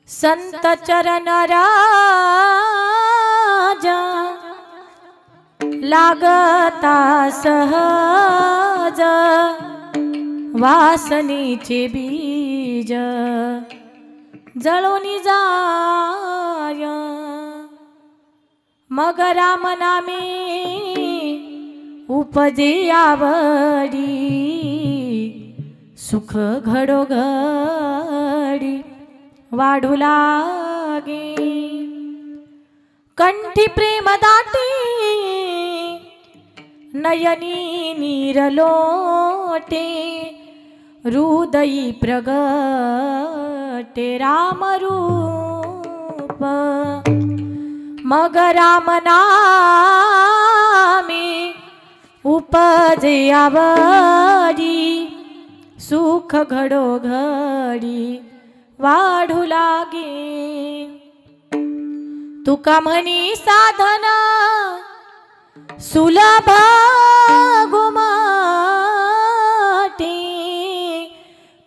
संत चरण राजा लागता सहज वासनेचे बीज जळोनी जाय मग राम नामे उपजे आवडी सुख घडोघडी वाढू लागे कंठी प्रेम दाटी नयनी नीरलोटे हृदयी प्रगटे राम रूप मग राम नामे उपजे आवडी सुख घडोघडी वाढू लागे तुका म्हणी साधना सुलभ गुमाटे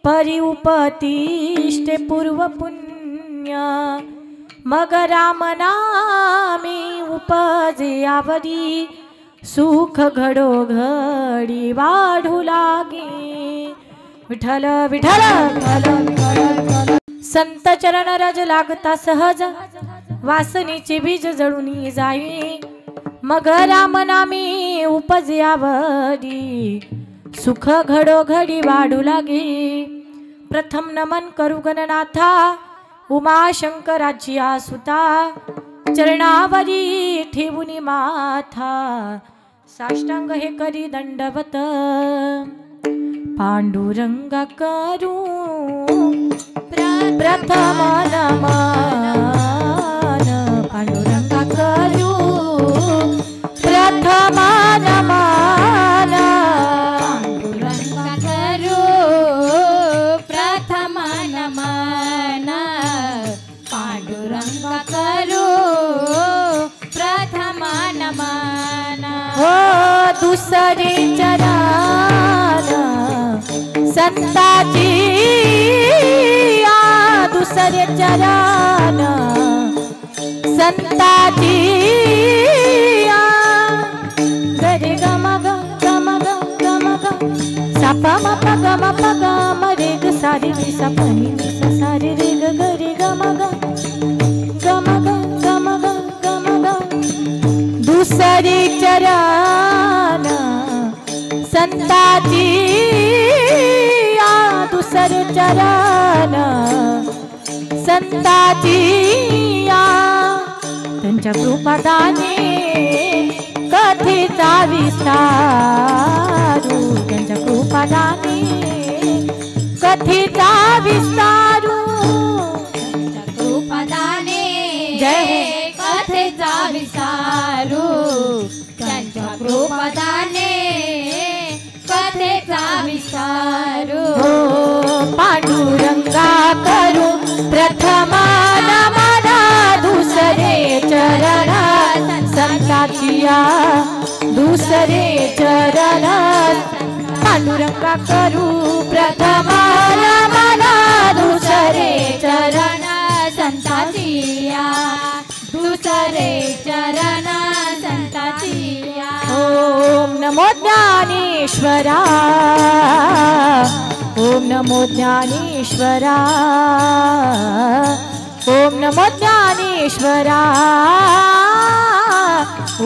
परि उपतिष्ठे पूर्व पुण्य मग राम नामे उपजे आवडी सुख घडोघडी वाढू लागे विठ्ठल विठ्ठल संत चरण रज लागता सहज वासनेचे बीज जळूनी जाई मग राम नामे उपजे आवडी सुख घडोघडी वाढू लागे प्रथम नमन करू गणनाथा उमाशंकराची आसुता चरणावरी ठेवुनी माथा साष्टांग हे करी दंडवत पांडुरंगा करू प्रथम नमन पांडुरंगा करू प्रथम नमन पांडुरंगा करू प्रथम नमन पांडुरंगा करू प्रथम नमन हो दुसरे चरण संताची दुसरे चरण संताची गरे गम गम गम सापा मपा गम गम रे ग सारे रे सपनी सारे रे ग गरे गम गम गम दुसरे चरण संताची दुसरे चरण संताची त्यांच्या कृपादाने कथेचा विस्तारू त्यांच्या कृपादाने कथेचा विस्तारू त्यांच्या कृपादाने जय कथेचा विस्तारू त्यांच्या कृपादाने कथेचा विस्तारू पांडुरंगा करू प्रथम नमन दुसरे चरण संताची दुसरे चरण पांडुरंगा करू प्रथम नमन दुसरे चरण संताची दुसरे चरण संताची ओम नमो ज्ञानेश्वरा ओम नमो ज्ञानेश्वरा ओम नमो ज्ञानेश्वरा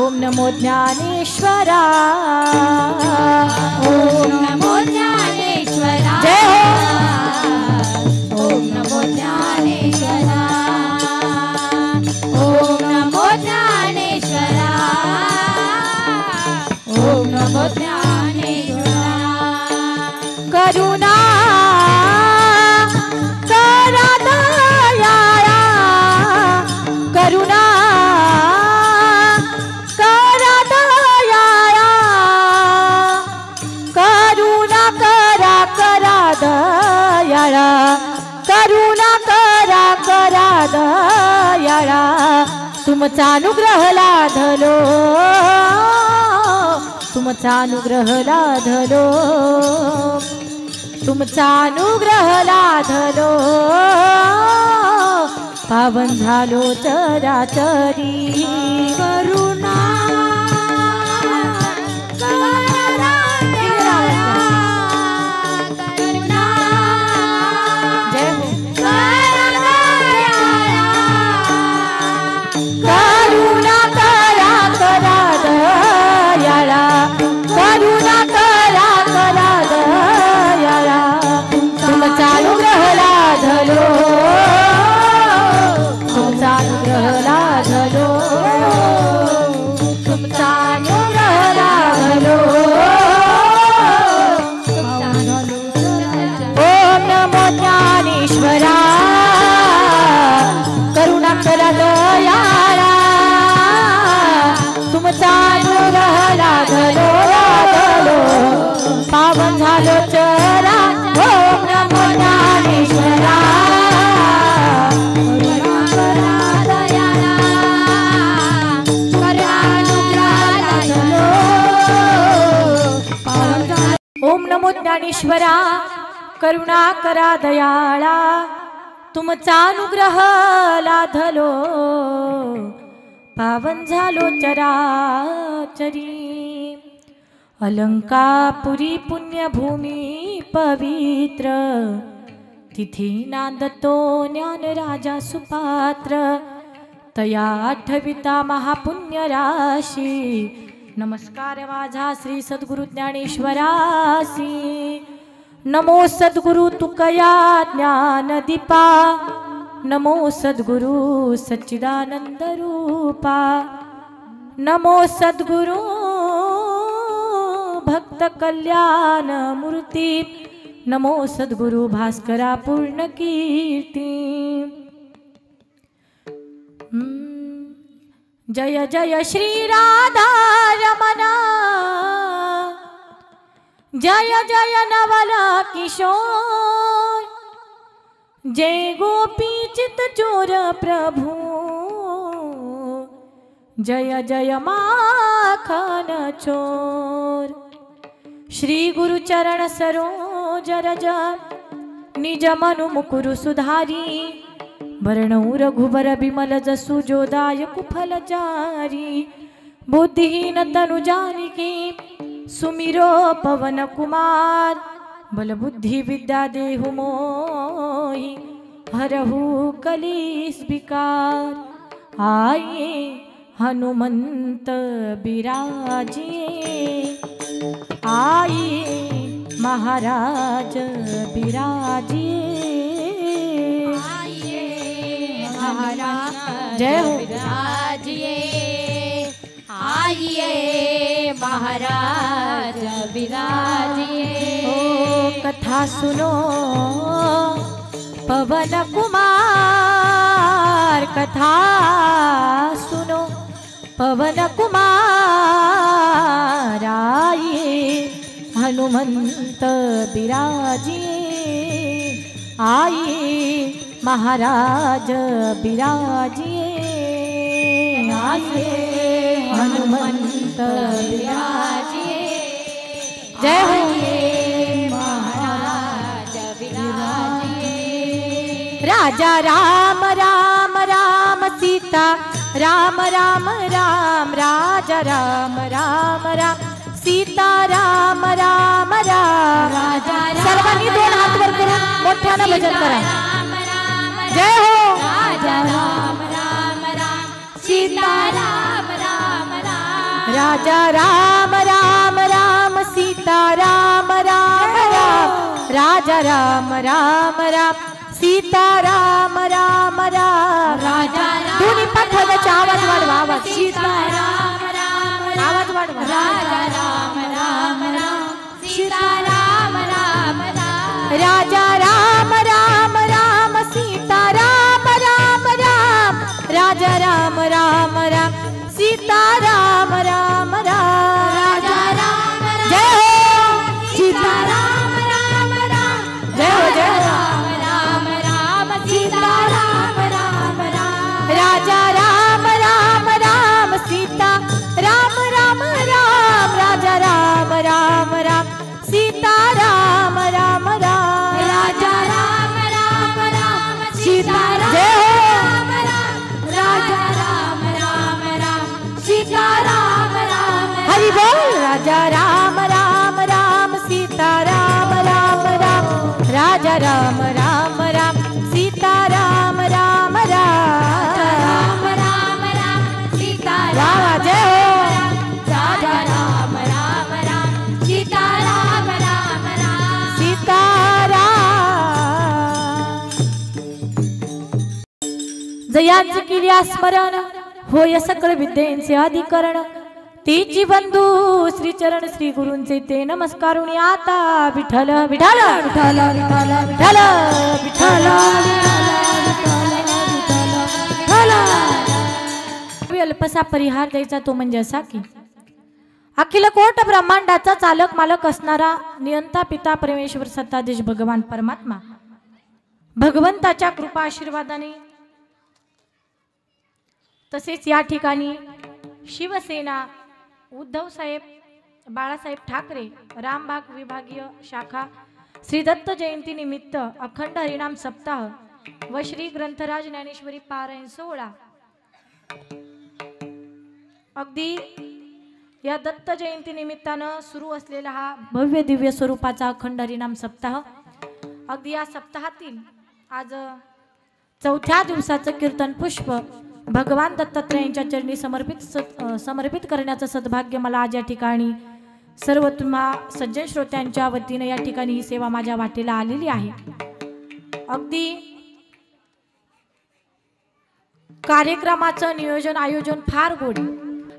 ओम नमो ज्ञानेश्वरा ओम नमो ज्ञानेश्वरा जय ओम नमो ज्ञानेश्वरा ओम नमो ज्ञानेश्वरा ओम नमो ज्ञानेश्वरा करुणा करा दया करुणा करा दया करुणा करा दया करुणा करा दया तुमचा अनुग्रह लाधलो तुमचा अनुग्रह लाधलो तुमचा अनुग्रह लाधलो पावन झालो चराचरी करुणा पावन झालो चरा ओम नमो ज्ञानेश्वरा ओम नमो ज्ञानेश्वरा करुणा करा दयाळा तुमचा अनुग्रह लाधलो पावन झालो चराचरी अलंकापुरी पुण्यभूमी पवित्र तिथी नांदतो ज्ञान राजा सुपात्र तया आठविता महापुण्य राशी नमस्कार माझा श्री सद्गुरु ज्ञानेश्वरासी नमो सद्गुरु तुकया ज्ञान दीपा नमो सद्गुरु सच्चिदानंद रूपा नमो सद्गुरु भक्त कल्याण मूर्ती नमो सद्गुरु भास्करा पूर्ण कीर्ती जय जय श्री राधा रमणा जय जय नवला किशोर जय गोपी चित चोर प्रभु जय जय माखन चोर श्री गुरु चरण सरोज रज निज मनु मुकुरु सुधारी वर्णौ रघुबर बिमल जसु जोदाय कुफल जारी बुद्धिहीन तनु जानिके सुमिरो पवन कुमार बल बुद्धि विद्या देहु मोहि हरहु कलेश विकार आइए हनुमंत बिराजिए आइए महाराज बिराजिए महाराज जय हो विराजिए आइए महाराज विराजिए ओ कथा सुनो पवन कुमार कथा सुनो पवन कुमार आइए हनुमंत बिराजिए आइए महाराज बिराजिए आइए हनुमंत बिराजिए जय हो महाराज विराजिए राजा राम राम राम सीता राम राम राम राजा राम राम राम सीता राम राम राम राजा सर्वांनी दोन हात वर करून मोठ्यानं भजन करा जय हो राजा राम राम राम सीता राम राम राम राजा राम राम राम सीता राम राम राम राजा राम राम राम सीता राम राम राम राजा दोन्ही पथकाचा आवाज वाढवा आवाज सीता राम राम आवाज वाढवा राजा राम राम राम सीता राम राम राम राजा राम राम राम सीता राम राम राम राजा राम राम राम सीता राम राम राम राजा राम जय हो सीता राम राम राम जय हो जय हो राम राम राम सीता राम राम राम राजा राम राम राम सीता राम राम राम राजा राम राम राम सीता राम राम राम राजा राम राम राम सीता जय हो राम जयांचे किल्या स्मरण होय सकळ विद्येचे अधिकरण तीची बंधू श्री चरण श्री गुरूंचे ते नमस्कारून आता विठ्ठल विठ्ठल विठ्ठल विठ्ठल विठ्ठल विठ्ठल अल्पसा परिहार द्यायचा तो म्हणजे असा की अखिल कोट ब्रह्मांडाचा चालक मालक असणारा नियंता पिता परमेश्वर सत्ताधीश भगवान परमात्मा भगवंताच्या कृपा आशीर्वादाने तसेच या ठिकाणी शिवसेना उद्धव साहेब बाळासाहेब ठाकरे रामबाग विभागीय शाखा श्री दत्त जयंती निमित्त अखंड हरिनाम सप्ताह व श्री ग्रंथराज ज्ञानेश्वरी पारायण सोहळा अगदी या दत्त जयंती निमित्तानं सुरू असलेला हा भव्य दिव्य स्वरूपाचा अखंड हरिनाम सप्ताह अगदी या सप्ताहातील आज चौथ्या दिवसाचं कीर्तन पुष्प भगवान दत्तात्रयांच्या चरणी समर्पित करण्याचं सद्भाग्य मला आज या ठिकाणी सर्व तुम्हा सज्जन श्रोत्यांच्या वतीने या ठिकाणी ही सेवा माझ्या वाटेला आलेली आहे। अगदी कार्यक्रमाचं नियोजन आयोजन फार गोड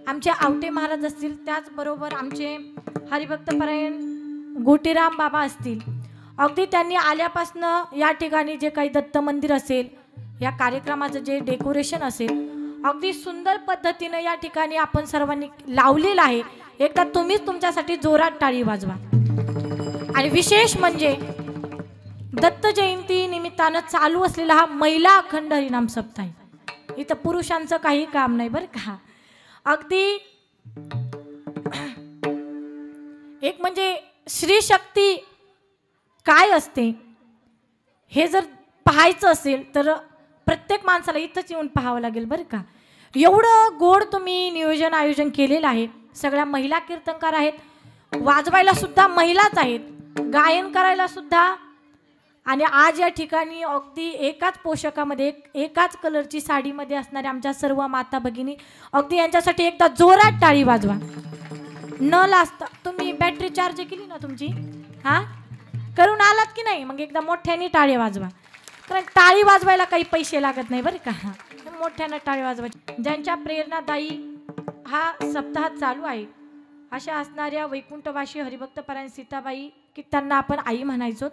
आमचे आवटे महाराज असतील त्याचबरोबर आमचे हरिभक्तपरायण गोटीराम बाबा असतील अगदी त्यांनी आल्यापासनं या ठिकाणी जे काही दत्त मंदिर असेल या कार्यक्रमाचं जे डेकोरेशन असेल अगदी सुंदर पद्धतीने या ठिकाणी आपण सर्वांनी लावलेलं आहे। एकदा तुम्हीच तुमच्यासाठी जोरात टाळी वाजवा। आणि विशेष म्हणजे दत्त जयंती निमित्तानं चालू असलेला हा महिला अखंड हरिनाम सप्ताह आहे। इथं पुरुषांचं काही काम नाही बरं का। अगदी एक म्हणजे श्री शक्ती काय असते हे जर पाहायचं असेल तर प्रत्येक माणसाला इथंच येऊन पाहावं लागेल बरं का। एवढं गोड तुम्ही नियोजन आयोजन केलेलं आहे। सगळ्या महिला कीर्तनकार आहेत, वाजवायला सुद्धा महिलाच आहेत, गायन करायला सुद्धा। आणि आज या ठिकाणी अगदी एकाच पोशाखामध्ये एकाच कलरची साडीमध्ये असणाऱ्या आमच्या सर्व माता भगिनी अगदी यांच्यासाठी एकदा जोरात टाळी वाजवा। न लाजता तुम्ही बॅटरी चार्ज केली ना तुमची हां करून आलात की नाही मग एकदा मोठ्याने टाळी वाजवा कारण टाळी वाजवायला काही पैसे लागत नाही बरं का। मोठ्यानं टाळी वाजवायची। ज्यांच्या प्रेरणादायी हा सप्ताह चालू आहे अशा असणाऱ्या वैकुंठवासी हरिभक्तपरायण सीताबाई की त्यांना आपण आई म्हणायचो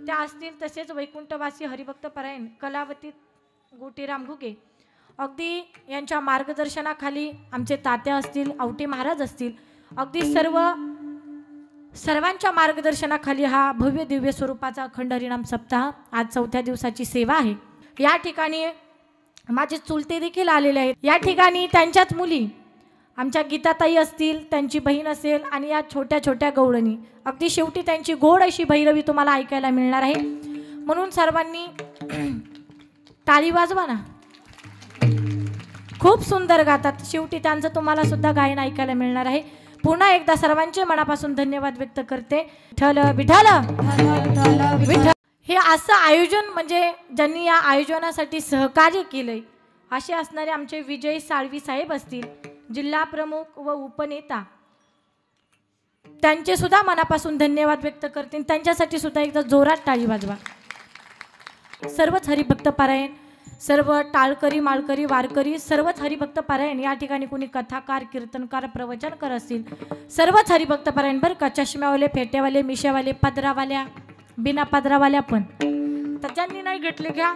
त्या असतील। तसेच वैकुंठवासी हरिभक्तपरायण कलावती गोटीराम घुगे अगदी यांच्या मार्गदर्शनाखाली आमचे तात्या असतील आवटे महाराज असतील अगदी सर्वांच्या मार्गदर्शनाखाली हा भव्य दिव्य स्वरूपाचा अखंड हरिनाम सप्ताह आज चौथ्या दिवसाची सेवा आहे। या ठिकाणी माझे चुलते देखील आलेले आहेत। या ठिकाणी त्यांच्याच मुली आमच्या गीताताई असतील त्यांची बहीण असेल आणि या छोट्या छोट्या गवळणी अगदी शेवटी त्यांची गोड अशी भैरवी तुम्हाला ऐकायला मिळणार आहे। म्हणून सर्वांनी टाळी वाजवा ना। खूप सुंदर गातात शेवटी त्यांचं तुम्हाला सुद्धा गायन ऐकायला मिळणार आहे। पुन्हा एकदा सर्वांचे मनापासून धन्यवाद व्यक्त करते। विठ्ठल विठ्ठल विठ्ठल हे असं आयोजन म्हणजे ज्यांनी या आयोजनासाठी सहकार्य केलंय असे असणारे आमचे विजय साळवी साहेब असतील जिल्हा प्रमुख व उपनेता त्यांचे सुद्धा मनापासून धन्यवाद व्यक्त करते। त्यांच्यासाठी सुद्धा एकदा जोरात टाळी वाजवा। सर्वच हरिभक्तपरायण सर्व टाळकरी माळकरी वारकरी सर्वच हरिभक्तपरायण या ठिकाणी कोणी कथाकार कीर्तनकार प्रवचनकार असतील सर्वच हरिभक्तपरायण बरं का। चष्म्यावाले फेट्यावाले मिशावाले पदरावाल्या बिना पदरावाल्या पण तर ज्यांनी नाही घेतले घ्या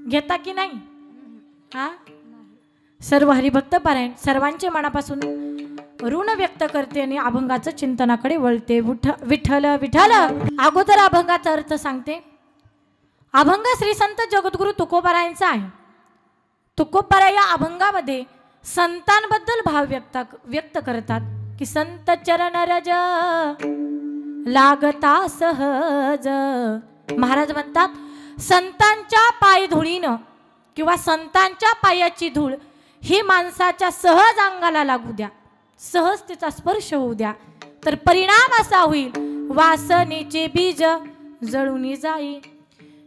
घेता की नाही हा सर्व हरिभक्तपरायण सर्वांचे मनापासून ऋण व्यक्त करते आणि अभंगाचं चिंतनाकडे वळते। विठ्ठल विठ्ठल अगोदर अभंगाचा अर्थ सांगते। अभंग श्री संत जगद्गुरु तुकोबारायांचा आहे। तुकोबाराय या अभंगामध्ये संतांबद्दल भाव व्यक्त करतात की संत चरण रज लागता सहज। महाराज म्हणतात संतांच्या पाय धुळीनं किंवा संतांच्या पायाची धूळ ही माणसाच्या सहज अंगाला लागू द्या सहज तिचा स्पर्श होऊ द्या तर परिणाम असा होईल वासनेचे बीज जळून जाईल।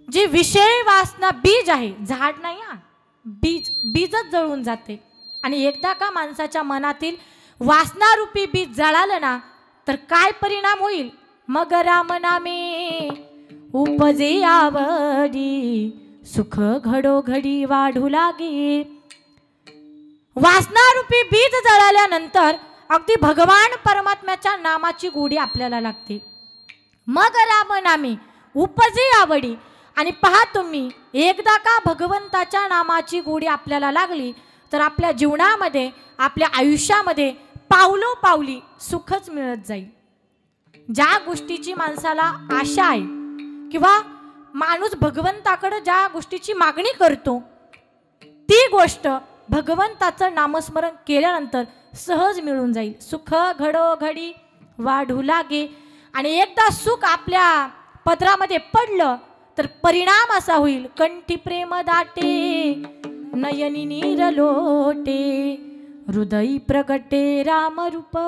जी विषय वासना बीज आहे झाड नाही हा बीजच जळून जाते। आणि एकदा का माणसाच्या मनातील वासनारूपी बीज जळालं ना तर काय परिणाम होईल मग राम नामे उपजे आवडी सुख घडोघडी वाढू लागे. वासनारूपी बीज जळाल्यानंतर अगदी भगवान परमात्म्याच्या नामाची गोडी आपल्याला लागते. मग राम नामे उपजे आवडी. आणि पहा तुम्ही, एकदा का भगवंताच्या नामाची गोडी आपल्याला लागली तर आपल्या जीवनामध्ये, आपल्या आयुष्यामध्ये पावलोपावली सुखच मिळत जाईल. ज्या गोष्टीची माणसाला आशा आहे किंवा माणूस भगवंताकडे ज्या गोष्टीची मागणी करतो, ती गोष्ट भगवंताचं नामस्मरण केल्यानंतर सहज मिळून जाईल. सुख घडोघडी वाढू लागे. आणि एकदा सुख आपल्या पदरामध्ये पडलं तर परिणाम असा होईल, कंठी प्रेम दाटे, नयनी नीर लोटे, हृदयी प्रगटे रामरूप.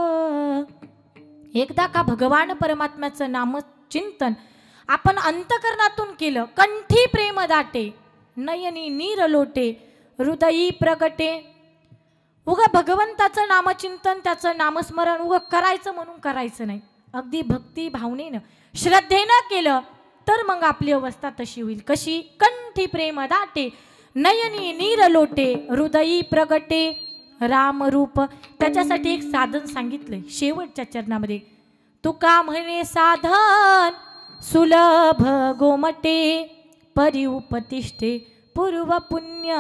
एकदा का भगवान परमात्म्याचं नामचिंतन आपण अंतकरणातून केलं, कंठी प्रेम दाटे, नयनी नीर लोटे, हृदयी प्रगटे. उगा भगवंताचं नामचिंतन, त्याचं नामस्मरण उगा करायचं म्हणून करायचं नाही. अगदी भक्ती भावनेनं, श्रद्धेनं केलं तर मग आपली अवस्था तशी होईल. कशी? कंठी प्रेम दाटे, नयनी नीर लोटे, हृदयी प्रगटे रामरूप. त्याच्यासाठी एक साधन सांगितलंय शेवटच्या चरणामध्ये. तुका म्हणे साधन सुलभ गोमटे, परी उपतिष्ठे पूर्व पुण्य.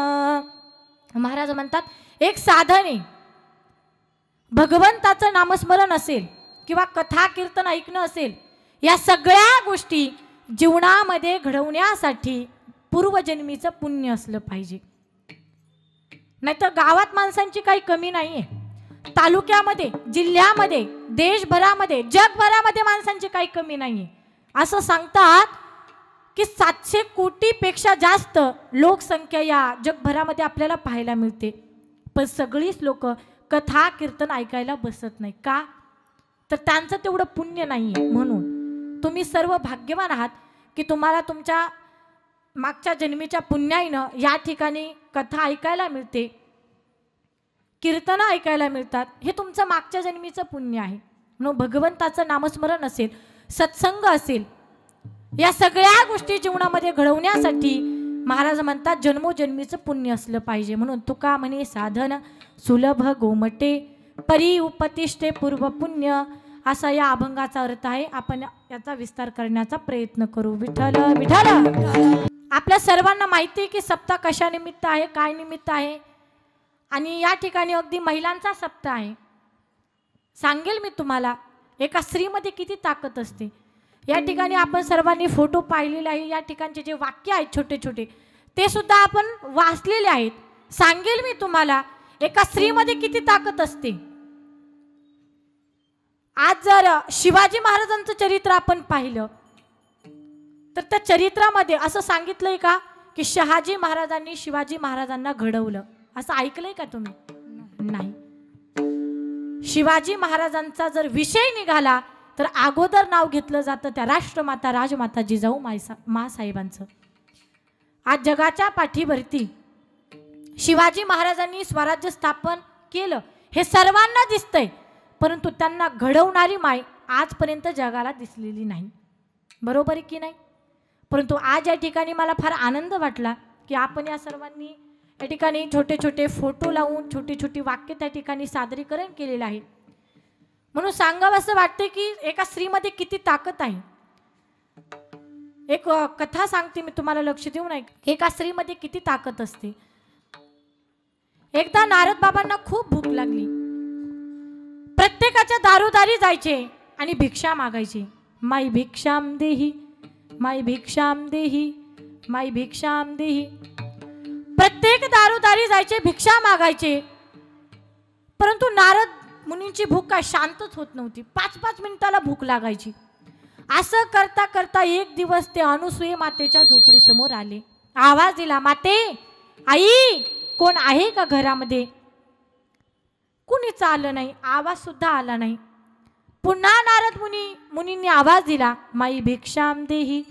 महाराज म्हणतात एक साधन आहे, भगवंताचं नामस्मरण असेल किंवा कथा कीर्तन ऐकणं असेल, या सगळ्या गोष्टी जीवनामध्ये घडवण्यासाठी पूर्वजन्मीचं पुण्य असलं पाहिजे. नाहीतर गावात माणसांची काही कमी नाहीये, तालुक्यामध्ये, जिल्ह्यामध्ये, देशभरामध्ये, जगभरामध्ये माणसांची काही कमी नाहीये. असं सांगतात की 700 कोटीपेक्षा जास्त लोकसंख्या या जगभरामध्ये आपल्याला पाहायला मिळते. पण सगळीच लोक कथा कीर्तन ऐकायला बसत नाही. का? तर त्यांचं तेवढं पुण्य नाहीये. म्हणून तुम्ही सर्व भाग्यवान आहात की तुम्हाला तुमच्या मागच्या जन्मीच्या पुण्याईनं या ठिकाणी कथा ऐकायला मिळते, कीर्तन ऐकायला मिळतात. हे तुमचं मागच्या जन्मीचं पुण्य आहे. म्हणून भगवंताचं नामस्मरण असेल, सत्संग असेल, या सगळ्या गोष्टी जीवनामध्ये घडवण्यासाठी महाराज म्हणतात जन्मोजन्मीचं पुण्य असलं पाहिजे. म्हणून तुका म्हणे साधन सुलभ गोमटे, परी उपतिष्ठे पूर्व पुण्य, असा या अभंगाचा अर्थ आहे. आपण याचा विस्तार करण्याचा प्रयत्न करू. विठ्ठल विठ्ठल. आपल्या सर्वांना माहिती आहे की सप्ताह कशा निमित्त आहे, काय निमित्त आहे. आणि या ठिकाणी अगदी महिलांचा सप्ताह आहे. सांगेल मी तुम्हाला एका स्त्रीमध्ये किती ताकद असते. या ठिकाणी आपण सर्वांनी फोटो पाहिलेले आहे. या ठिकाणचे जे वाक्य आहेत छोटे छोटे ते सुद्धा आपण वाचलेले आहेत. सांगेल मी तुम्हाला एका स्त्रीमध्ये किती ताकद असते. आज जर शिवाजी महाराजांचं चरित्र आपण पाहिलं तर त्या चरित्रामध्ये असं सांगितलंय का की शहाजी महाराजांनी शिवाजी महाराजांना घडवलं, असं ऐकलंय का तुम्ही? नाही. शिवाजी महाराजांचा जर विषय निघाला तर अगोदर नाव घेतलं जातं त्या राष्ट्रमाता राजमाता जिजाऊ मासाहेबांचं. आज जगाच्या पाठीवरती शिवाजी महाराजांनी स्वराज्य स्थापन केलं हे सर्वांना दिसतंय, परंतु त्यांना घडवणारी माय आजपर्यंत जगाला दिसलेली नाही. बरोबर आहे की नाही? परंतु आज या ठिकाणी मला फार आनंद वाटला की आपण या सर्वांनी या ठिकाणी छोटे छोटे फोटो लावून छोटी छोटी वाक्य त्या ठिकाणी सादरीकरण केलेलं आहे. म्हणून सांगावं असं वाटते की एका स्त्रीमध्ये किती ताकद आहे. एक कथा सांगते मी तुम्हाला, लक्ष देऊन ऐक. एका स्त्रीमध्ये किती ताकद असते. एकदा नारद बाबांना खूप भूक लागली. प्रत्येकाच्या दारोदारी जायचे आणि भिक्षा मागायचे. माई भिक्षाम देही, माई भिक्षाम देही, माई भिक्षाम देही. प्रत्येक दारोदारी जायचे, भिक्षा मागायचे. परंतु नारद मुनींची भूक काय शांतच होत नव्हती. 5-5 मिनिटाला भूक लागायची. असं करता करता एक दिवस ते अनुसूये मातेच्या झोपडी समोर आले. आवाज दिला, माते, आई, कोण आहे का घरामध्ये? कुणीच आलं नाही, आवाज सुद्धा आला नाही. पुन्हा नारद मुनींनी आवाज दिला, माई भिक्षाम देही,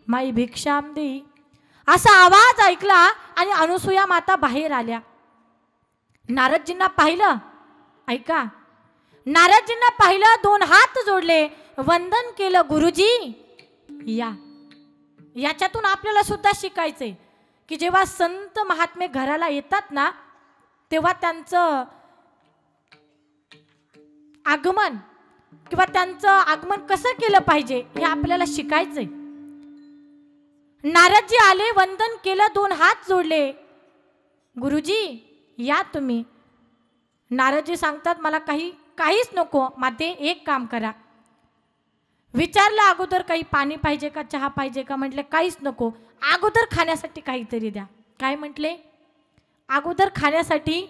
माई भिक्षाम देही. असा आवाज ऐकला आणि अनुसूया माता बाहेर आल्या. नारदजींना पाहिलं, ऐका, नारदजींना पाहिलं, 2 हात जोडले, वंदन केलं. गुरुजी या. याच्यातून आपल्याला सुद्धा शिकायचंय की जेव्हा संत महात्मे घराला येतात ना, तेव्हा त्यांचं आगमन किंवा त्यांचं आगमन कसं केलं पाहिजे हे आपल्याला शिकायचंय. नारदजी आले, वंदन केलं, 2 हात जोडले. गुरुजी या तुम्ही. नारदजी सांगतात मला काहीच नको, माते एक काम करा. विचारलं अगोदर काही पाणी पाहिजे का, चहा पाहिजे का? म्हटले काहीच नको, अगोदर खाण्यासाठी काहीतरी द्या. काय म्हटले? अगोदर खाण्यासाठी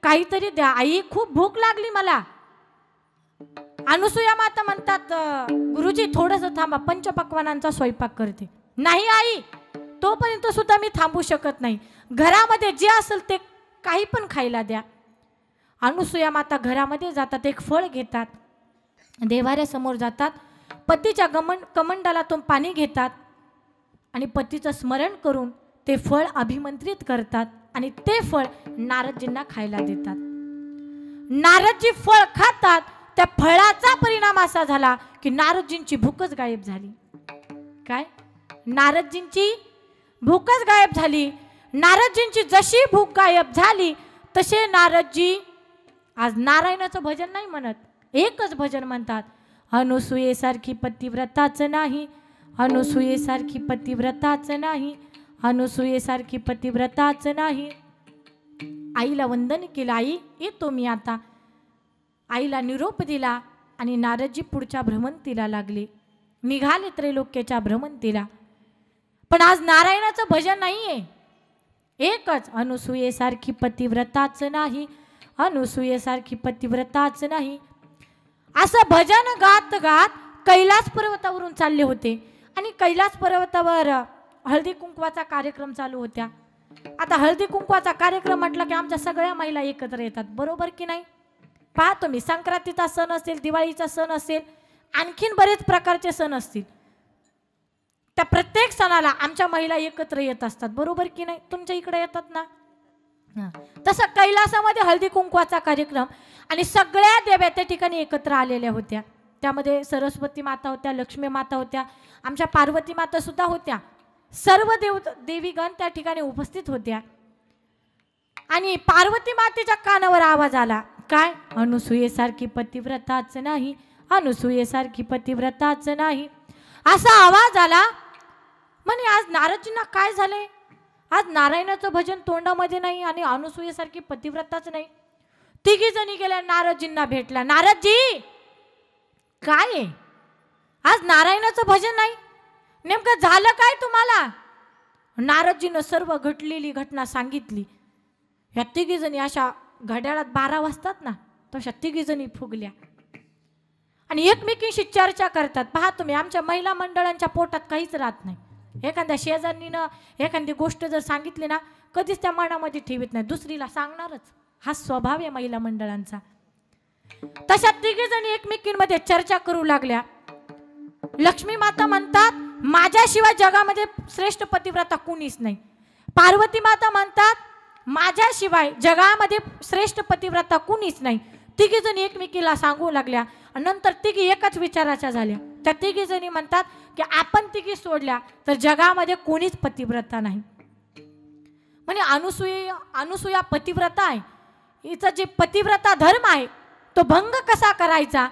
काहीतरी द्या. आई खूप भूक लागली मला. अनुसूया माता म्हणतात गुरुजी थोडंसं थांबा, पंचपक्वानांचा स्वयंपाक करते. नाही आई, तोपर्यंत सुद्धा मी थांबू शकत नाही. घरामध्ये जे असेल ते काही पण खायला द्या. अनुसूया माता घरामध्ये जातात, एक फळ घेतात, देवाऱ्यासमोर जातात, पतीच्या कमंडलातून पाणी घेतात आणि पतीचं स्मरण करून ते फळ अभिमंत्रित करतात आणि ते फळ नारदजींना खायला देतात. नारदजी फळ खातात. त्या फळाचा परिणाम असा झाला की नारदजींची भूकच गायब झाली. काय? नारदजींची भूकच गायब झाली. नारदजींची जशी भूक गायब झाली तसे नारदजी आज नारायणाचं भजन नाही म्हणत, एकच भजन म्हणतात, अनुसूयेसारखी पतिव्रताच नाही, अनुसूयेसारखी पतिव्रताच नाही, अनुसूयेसारखी पतिव्रताच नाही. आईला वंदन केलं. आई येतो मी आता. आईला निरोप दिला आणि नारदजी पुढच्या भ्रमंतीला लागले, निघाले त्रैलोक्याच्या भ्रमंतीला. पण आज नारायणाचं भजन नाहीये, एकच, अनुसूयेसारखी पतिव्रताच नाही, अनुसूयेसारखी पतिव्रताच नाही. असं भजन गात गात कैलास पर्वतावरून चालले होते आणि कैलास पर्वतावर हळदी कुंकवाचा कार्यक्रम चालू होत्या. आता हळदी कुंकवाचा कार्यक्रम म्हटलं की आमच्या सगळ्या महिला एकत्र येतात, बरोबर की नाही? पहा तुम्ही, संक्रांतीचा सण असेल, दिवाळीचा सण असेल, आणखीन बरेच प्रकारचे सण असतील, त्या प्रत्येक सणाला आमच्या महिला एकत्र येत असतात, बरोबर की नाही? तुमच्या इकडे येतात ना? तसं कैलासामध्ये हळदी कुंकवाचा कार्यक्रम आणि सगळ्या देव्या त्या ठिकाणी एकत्र आलेल्या होत्या. त्यामध्ये सरस्वती माता होत्या, लक्ष्मी माता होत्या, आमच्या पार्वती माता सुद्धा होत्या. सर्व देवीगण त्या ठिकाणी उपस्थित होत्या. आणि पार्वती मातेच्या कानावर आवाज आला, काय? अनुसूयेसारखी पतिव्रताच नाही, अनुसूयेसारखी पतिव्रताच नाही, असा आवाज आला. म्हणे आज नारदजींना काय झाले? आज नारायणाचं भजन तोंडामध्ये नाही आणि अनुसूयेसारखी पतिव्रताच नाही. तिघी जणी गेल्या नारदजींना भेटला. नारदजी काय आहे? आज नारायणाचं भजन नाही, नेमकं झालं काय तुम्हाला? नारदजीनं सर्व घडलेली घटना सांगितली. या तिघी जणी अशा घड्याळात 12 वाजतात ना, तशा तिघी जणी फुगल्या आणि एकमेकींशी चर्चा करतात. पहा तुम्ही, आमच्या महिला मंडळांच्या पोटात काहीच राहत नाही. एखाद्या शेजारणीनं एखादी गोष्ट जर सांगितली ना, कधीच त्या मनामध्ये ठेवत नाही, दुसरीला सांगणारच. हा स्वभाव आहे महिला मंडळांचा. तशा तिघी जणी एकमेकींमध्ये चर्चा करू लागल्या. लक्ष्मी माता म्हणतात, माझ्याशिवाय जगामध्ये श्रेष्ठ पतिव्रता कुणीच नाही. पार्वती माता म्हणतात, माझ्याशिवाय जगामध्ये श्रेष्ठ पतिव्रता कुणीच नाही. तिघी जणी एकमेकीला सांगू लागल्या. नंतर तिघी एकाच विचाराच्या झाल्या. त्या तिघी जणी म्हणतात की आपण तिघी सोडल्या तर जगामध्ये कोणीच पतिव्रता नाही. म्हणजे अनुसूया पतिव्रता आहे. हिचा जे पतिव्रता धर्म आहे तो भंग कसा करायचा,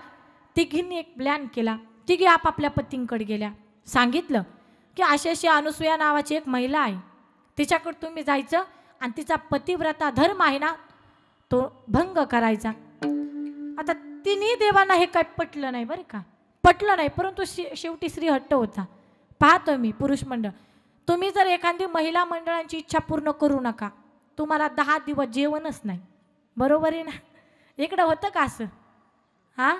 तिघींनी एक प्लॅन केला. तिघी आपापल्या पतींकडे गेल्या, सांगितलं की अशी अनुसूया नावाची एक महिला आहे, तिच्याकडे तुम्ही जायचं आणि तिचा पतिव्रता धर्म आहे ना तो भंग करायचा. आता तिन्ही देवांना हे काय पटलं नाही, बरं का, पटलं नाही. परंतु शेवटी श्रीहट्ट होता. पाहतो मी पुरुष मंडळ, तुम्ही जर एखादी महिला मंडळांची इच्छा पूर्ण करू नका, तुम्हाला 10 दिवस जेवणच नाही, बरोबर आहे ना? इकडं होतं का असं? हा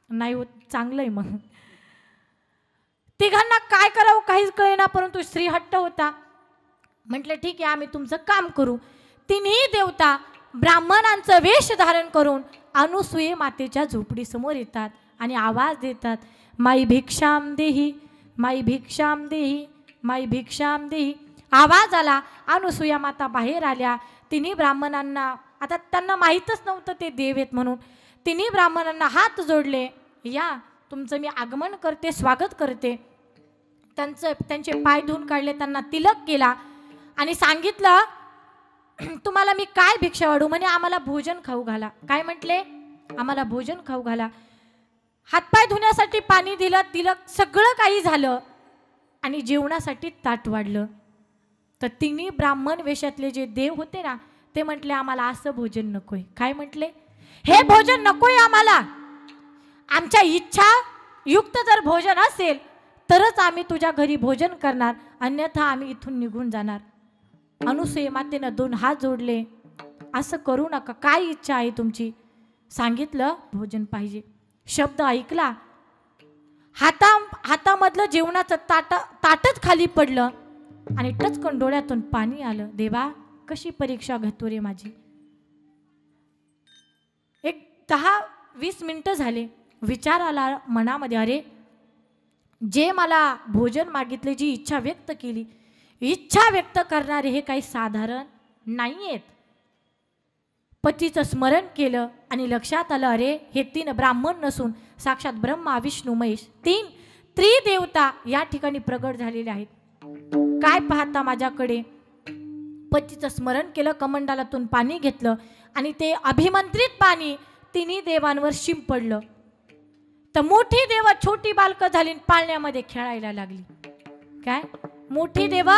नाही होत, चांगलं आहे. मग तिघांना काय करावं काहीच कळेना, परंतु श्रीहट्ट होता. म्हटलं ठीक आहे, आम्ही तुमचं काम करू. तिन्ही देवता ब्राह्मणांचं वेश धारण करून अनुसूये मातेच्या झोपडीसमोर येतात आणि आवाज देतात, माई भिक्षाम देही, माई भिक्षाम देही, माई भिक्षाम देही. आवाज आला. अनुसूया माता बाहेर आल्या. तिन्ही ब्राह्मणांना, आता त्यांना माहीतच नव्हतं ते देव आहेत म्हणून, तिन्ही ब्राह्मणांना हात जोडले. या तुमचं मी आगमन करते, स्वागत करते. त्यांचे पाय धुवून काढले, त्यांना तिलक केला आणि सांगितलं तुम्हाला मी काय भिक्षा वाढू. म्हणे आम्हाला भोजन खाऊ घाला. काय म्हटले? आम्हाला भोजन खाऊ घाला. हातपाय धुण्यासाठी पाणी दिलं, सगळं काही झालं आणि जेवणासाठी ताट वाढलं. तर तिन्ही ब्राह्मण वेशातले जे देव होते ना, ते म्हटले आम्हाला असं भोजन नकोय. काय म्हटले? हे भोजन नकोय आम्हाला. आमच्या इच्छा युक्त जर भोजन असेल तरच आम्ही तुझ्या घरी भोजन करणार, अन्यथा आम्ही इथून निघून जाणार. अनुसूये मातेनं 2 हात जोडले. असं करू नका. काय इच्छा आहे तुमची? सांगितलं भोजन पाहिजे. शब्द ऐकला. हातामधलं जेवणाचं ताटच खाली पडलं आणि टचकन डोळ्यातून पाणी आलं. देवा कशी परीक्षा घेतो रे माझी. एक 10-20 मिनिटं झाले. विचार आला मनामध्ये, अरे जे मला भोजन मागितले, जी इच्छा व्यक्त केली, इच्छा व्यक्त करणारे हे काही साधारण नाही आहेत. पतीचं स्मरण केलं आणि लक्षात आलं, अरे हे 3 ब्राह्मण नसून साक्षात ब्रह्मा विष्णू महेश 3 त्रिदेवता या ठिकाणी प्रगट झालेले आहेत. काय पाहता माझ्याकडे? पतीचं स्मरण केलं, कमंडलातून पाणी घेतलं आणि ते अभिमंत्रित पाणी तिन्ही देवांवर शिंपडलं. तर मोठी देव छोटी बालकं झाली, पाळण्यामध्ये खेळायला लागली. काय? मोठी देव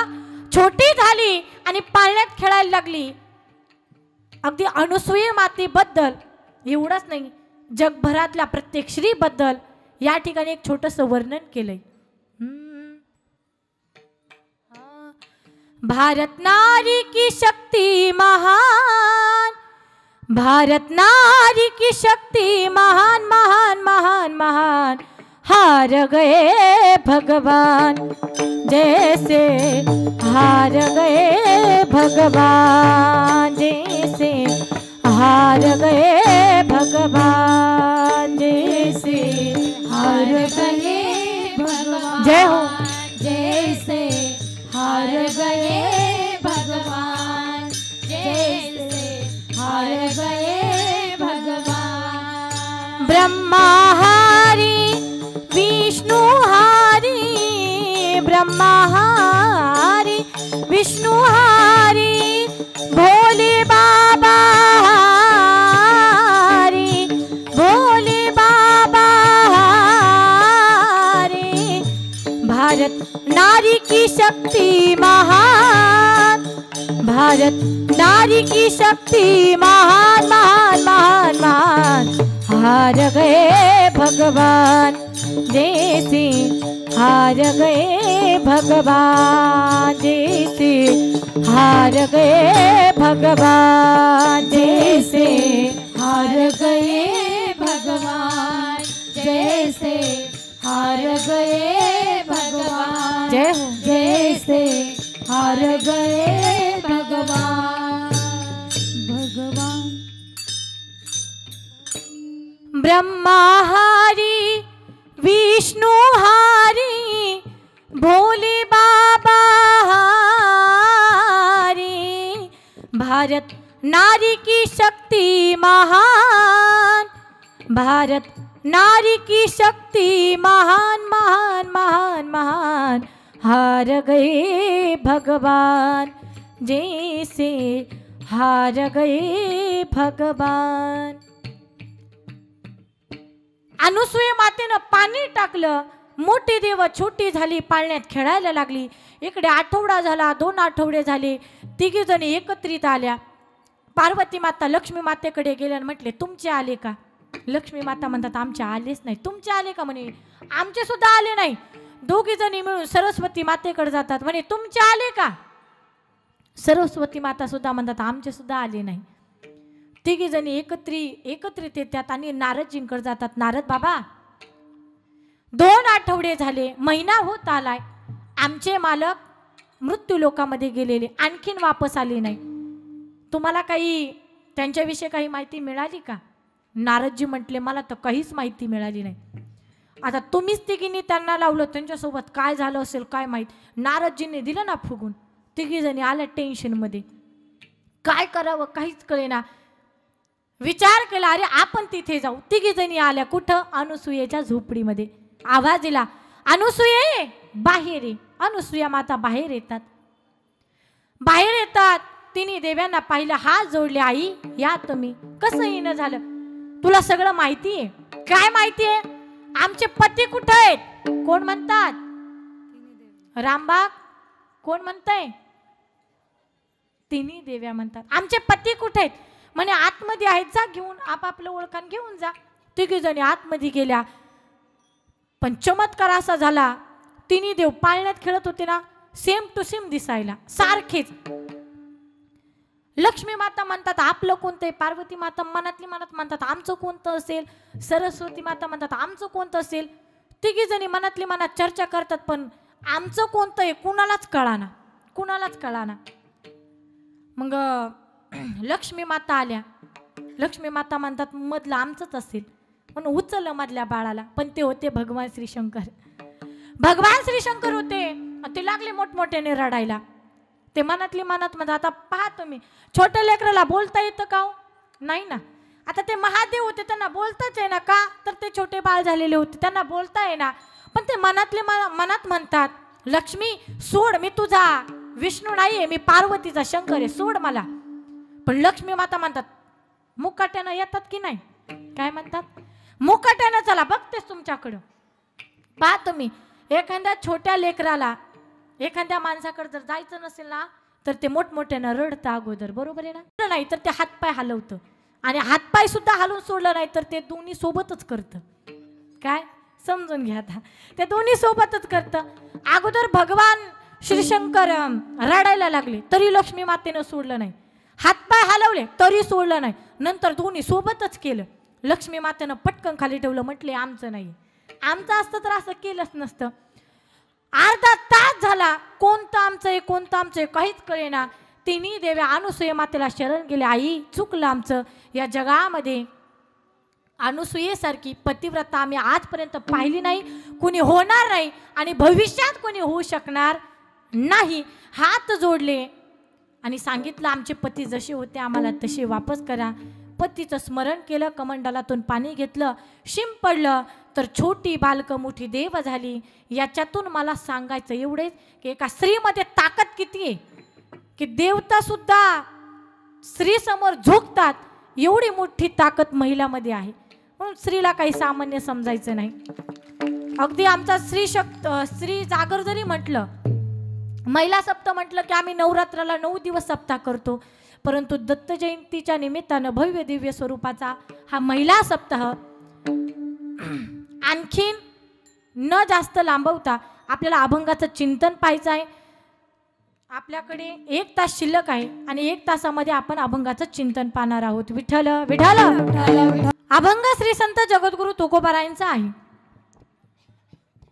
छोटी झाली आणि पाळण्यात खेळायला लागली. अगदी अनुसूये मातेबद्दल एवढंच नाही, जगभरातल्या प्रत्येक श्रीबद्दल या ठिकाणी एक छोटंसं वर्णन केलंय. भारत नारी की शक्ति महान, भारत नारी की शक्ति महान महान महान महान, हार गए भगवान जैसे हार गए भगवान, जैसे हार गए भगवान, जैसे हार गए भगवान. जय हो. जैसे हार गए भगवान, जैसे हार गए भगवान. ब्रह्मा हारी विष्णु हारी, ब्रह्मा हारी विष्णु हारी, भोले बाबा हारी, भोले बाबा हारी. भारत नारी की शक्ति महान, भारत नारी की शक्ति महान महान महान महान, हार गए भगवान जैसे हार गए भगवान, जैसे हार गए भगवान, जैसे हार गए भगवान, जैसे हार गए भगवान. जय हो. जैसे हार गए भगवान. भगवान. ब्रह्मा हारी विष्णु हारी, भोले बाबा हारी. भारत नारी की शक्ति महान, भारत नारी की शक्ति महान महान महान महान, हार गए भगवान जैसे हार गए भगवान. अनुसूये मातेनं पाणी टाकलं. मोठी देव छोटी झाली, पाळण्यात खेळायला लागली. इकडे आठवडा झाला, 2 आठवडे झाले. 3 जणी एकत्रित आल्या. पार्वती माता लक्ष्मी मातेकडे गेल्या आणि म्हटले, तुमचे आले का? लक्ष्मी माता म्हणतात, आमचे आलेच नाही. तुमचे आले का? म्हणे आमचे सुद्धा आले नाही. 2 जणी मिळून सरस्वती मातेकडे जातात. म्हणे तुमचे आले का? सरस्वती माता सुद्धा म्हणतात, आमचे सुद्धा आले नाही. 3 जणी एकत्रित येतात आणि नारदजींकडे जातात. नारद बाबा, 2 आठवडे झाले, महिना होत आलाय, आमचे मालक मृत्यू लोकामध्ये गेलेले, आणखीन वापस आले नाही. तुम्हाला काही त्यांच्याविषयी काही माहिती मिळाली का? नारदजी म्हटले, मला तर काहीच माहिती मिळाली नाही. आता तुम्हीच 3 त्यांना लावलं, त्यांच्यासोबत काय झालं असेल काय माहीत. नारदजींनी दिलं ना फुगून. 3 जणी आल्या टेन्शनमध्ये. काय करावं काहीच कळेना. विचार केला, अरे आपण तिथे जाऊ. 3 जणी आल्या. कुठं? अनुसूयेच्या झोपडीमध्ये. आवाज दिला, अनुसूये बाहेर ये. अनुसूया माता बाहेर येतात. बाहेर येतात, तिन्ही देव्यांना पाहिलं, हात जोडले, आई या तुम्ही. कसं येणं झालं? तुला सगळं माहिती आहे. काय माहिती आहे? आमचे पती कुठे आहेत? कोण म्हणतात? रामबाग. कोण म्हणताय? तिन्ही देव्या म्हणतात. आमचे पती कुठे आहेत? म्हणे आतमध्ये आहेत, जा घेऊन, आपापलं ओळखान घेऊन जा. तिघी जणी आतमध्ये गेल्या. पण चमत्कार असा झाला, तिन्ही देव पाळण्यात खेळत होते ना, सेम टू सेम दिसायला, सारखेच. लक्ष्मी माता म्हणतात आपलं कोणतं आहे, पार्वती माता मनातली मनात म्हणतात आमचं कोणतं असेल, सरस्वती माता म्हणतात आमचं कोणतं असेल. तिघी जणी मनातली मनात चर्चा करतात, पण आमचं कोणतं आहे कुणालाच कळाना, कुणालाच कळाना. मग लक्ष्मी माता आल्या. लक्ष्मी माता म्हणतात मधलं आमचंच असेल, म्हणून उचललं मधल्या बाळाला. पण ते होते भगवान श्री शंकर. भगवान श्री शंकर होते. ते लागले मोठमोठ्याने रडायला. ते मनातली मनात म्हणतात, आता पहा तुम्ही, छोट्या लेकराला बोलता येतं का हो? नाही ना. आता ते महादेव होते, त्यांना बोलताच आहे ना. का तर ते छोटे बाळ झालेले होते, त्यांना बोलता आहे ना. पण ते मनातले मनात म्हणतात, लक्ष्मी सोड, मी तुझा विष्णू नाहीये, मी पार्वतीचा शंकर आहे, सोड मला. पण लक्ष्मी माता म्हणतात मुकाट्यानं येतात की नाही? काय म्हणतात? मुकाट्यानं चला, बघतेस तुमच्याकडं. पहा तुम्ही, एखाद्या छोट्या लेकराला, एखाद्या माणसाकडे जर जायचं नसेल ना, तर ते मोठमोठ्यानं रडतं अगोदर, बरोबर आहे ना? नाही तर ते हातपाय हलवतं, आणि हातपाय सुद्धा हलवून सोडलं नाही तर ते दोन्ही सोबतच करतं. काय समजून घ्या आता, ते दोन्ही सोबतच करतं. अगोदर भगवान श्रीशंकर रडायला लागले तरी लक्ष्मी मातेनं सोडलं नाही, हातपाय हलवले तरी सोडलं नाही, नंतर दोन्ही सोबतच केलं. लक्ष्मी मातेनं पटकन खाली ठेवलं, म्हटले आमचं नाही, आमचं असतं तर असं केलंच नसतं. अर्धा तास झाला, कोणतं आमचं आहे कोणतं आमचं आहे काहीच कळेना. तिन्ही देव्या अनुसूया मातेला शरण गेले, आई चुकलं आमचं, या जगामध्ये अनुसूयेसारखी पतिव्रता आम्ही आजपर्यंत पाहिली नाही, कुणी होणार नाही आणि भविष्यात कुणी होऊ शकणार नाही. हात जोडले आणि सांगितलं आमचे पती जसे होते आम्हाला तसे वापस करा. पतीचं स्मरण केलं, कमंडलातून पाणी घेतलं, शिंपडलं, तर छोटी बालकं मोठी देव झाली. याच्यातून मला सांगायचं एवढेच की एका स्त्रीमध्ये ताकद किती आहे, की देवता सुद्धा स्त्री समोर झुकतात, एवढी मोठी ताकद महिलामध्ये आहे. म्हणून स्त्रीला काही सामान्य समजायचं नाही. अगदी आमचा स्त्री जागर जरी म्हटलं, महिला सप्ताह म्हटलं की आम्ही नवरात्राला 9 दिवस सप्ताह करतो, परंतु दत्त जयंतीच्या निमित्तानं भव्य दिव्य स्वरूपाचा हा महिला सप्ताह आणखीन न जास्त लांबवता आपल्याला अभंगाचं चिंतन पाहायचं आहे. आपल्याकडे 1 तास शिल्लक आहे आणि 1 तासामध्ये आपण अभंगाचं चिंतन पाहणार आहोत. विठ्ठल विठ्ठल. अभंग श्री संत जगद्गुरु तुकोबारायांचा आहे.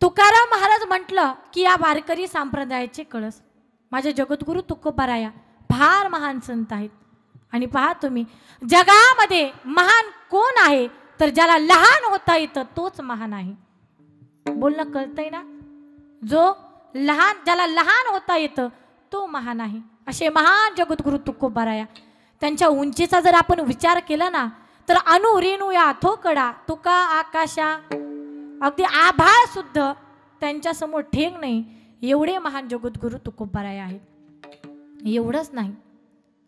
तुकाराम महाराज म्हटलं की या वारकरी संप्रदायाचे कळस. माझे जगद्गुरु तुकोबाराया फार महान संत आहेत. आणि पहा तुम्ही, जगामध्ये महान कोण आहे तर ज्याला लहान होता येतं तोच महान आहे. बोलणं कळतंय ना? ज्याला लहान होता येतं तो महान आहे. असे महान जगद्गुरु तुकोबाराया, त्यांच्या उंचीचा जर आपण विचार केला ना, तर अनु रेणू या थोकडा तुका आकाशा, अगदी आभाळ सुद्धा त्यांच्या समोर ठेंग नाही, एवढे महान जगद्गुरु तुकोबाराया आहेत. एवढंच नाही,